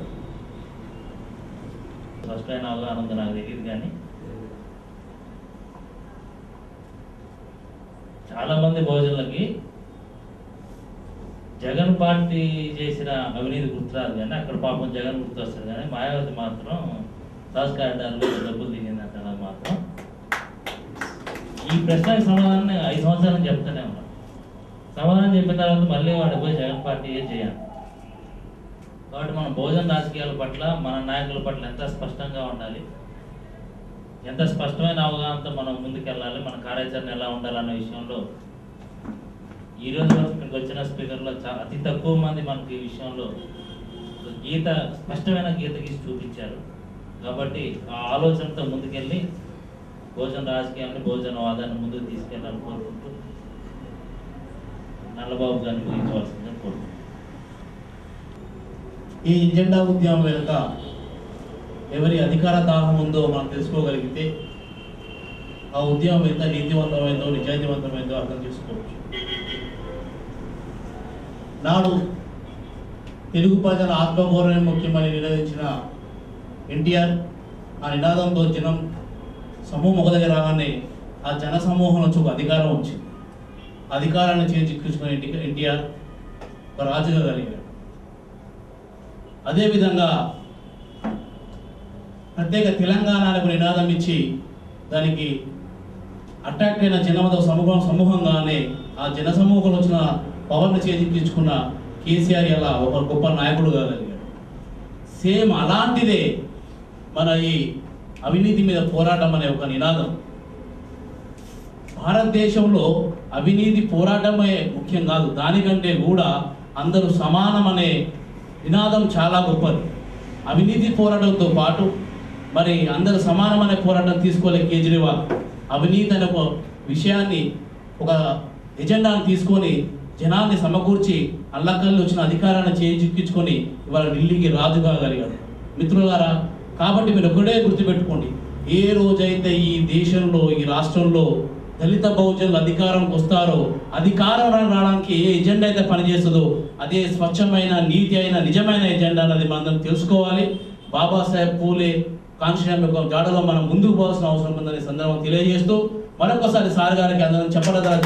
ఫస్ట్ అయిన అవగాహన ఉందో నాకు తెలియదు, కానీ చాలామంది బహుజనులకి జగన్ పార్టీ చేసిన అవినీతి గుర్తురాదు, కానీ అక్కడ పాపం జగన్ గుర్తు వస్తుంది. కానీ మాయావతి మాత్రం సాస్ కారిడార్లో డబ్బులు దిగిందంటే నాకు మాత్రం ఈ ప్రశ్నకి సమాధానం 5 సంవత్సరాల నుంచి చెప్తానే ఉన్నాను. సమాధానం చెప్పిన తర్వాత మళ్ళీ వాడు పోయి జగన్ పార్టీ చేయాలి. కాబట్టి మనం బహుజన రాజకీయాల పట్ల, మన నాయకుల పట్ల ఎంత స్పష్టంగా ఉండాలి, ఎంత స్పష్టమైన అవగాహనతో మనం ముందుకెళ్ళాలి, మన కార్యాచరణ ఎలా ఉండాలన్న విషయంలో ఈరోజు వరకు ఇక్కడికి వచ్చిన స్పీకర్లో అతి తక్కువ మంది మనకి ఈ విషయంలో స్పష్టమైన గీత గీసి చూపించారు. కాబట్టి ఆ ఆలోచనతో ముందుకెళ్ళి బహుజన రాజకీయాన్ని, బహుజన వాదాన్ని ముందుకు తీసుకెళ్ళాలని కోరుకుంటూ నల్లబాబు గారిని ముగించవలసిందని కోరుకుంటున్నాను. ఈ ఎజెండా ఉద్యమం వెనుక ఎవరి అధికార దాహం ఉందో మనం తెలుసుకోగలిగితే ఆ ఉద్యమం ఎంత నీతివంతమైందో, నిజాయితీవంతమైందో అర్థం చేసుకోవచ్చు. నాడు తెలుగు ప్రజల ఆత్మగౌరవం ముఖ్యమని నినదించిన ఎన్టీఆర్ ఆ నినాదంతో జనం సమూహం ఒక దగ్గర రాగానే ఆ జన సమూహం నుంచి ఒక అధికారం వచ్చింది. అధికారాన్ని చేజిక్కించుకుని ఎన్టీఆర్ ఒక రాజుగా కలిగాడు. అదేవిధంగా ప్రత్యేక తెలంగాణకు నినాదం ఇచ్చి దానికి అట్రాక్ట్ అయిన జనమత సమూహంగానే ఆ జన సమూహంలో వచ్చిన పవర్ని చేజిక్కించుకున్న కేసీఆర్ ఇలా ఒక గొప్ప నాయకుడు కాగలిగాడు. సేమ్ అలాంటిదే మన ఈ అవినీతి మీద పోరాటం అనే ఒక నినాదం. భారతదేశంలో అవినీతి పోరాటమే ముఖ్యం కాదు, దానికంటే కూడా అందరూ సమానం అనే నినాదం చాలా గొప్పది. అవినీతి పోరాటంతో పాటు మరి అందరూ సమానం అనే పోరాటం తీసుకోలే కేజ్రీవాల్. అవినీతి అనే ఒక విషయాన్ని, ఒక ఎజెండాను తీసుకొని జనాన్ని సమకూర్చి అల్లకల్లి వచ్చిన అధికారాన్ని చేజిక్కించుకొని ఇవాళ ఢిల్లీకి రాజు కాగలిగాడు. మిత్రులారా, కాబట్టి మీరు ఒకటే గుర్తుపెట్టుకోండి, ఏ రోజైతే ఈ దేశంలో, ఈ రాష్ట్రంలో దళిత బహుజనులు అధికారంకి వస్తారో, అధికారం రావడానికి ఏ ఎజెండా అయితే పనిచేస్తుందో అదే స్వచ్ఛమైన, నీతి అయిన, నిజమైన ఎజెండా అన్నది మనం తెలుసుకోవాలి. బాబాసాహెబ్ పూలే కాన్స్టిట్యూషన్ యొక్క జాడలో మనం ముందుకు పోవాల్సిన అవసరం ఉందని సందర్భం తెలియజేస్తూ మరొకసారి సార్ గారికి అందరం చెప్పడం ద్వారా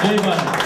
జై భారత్.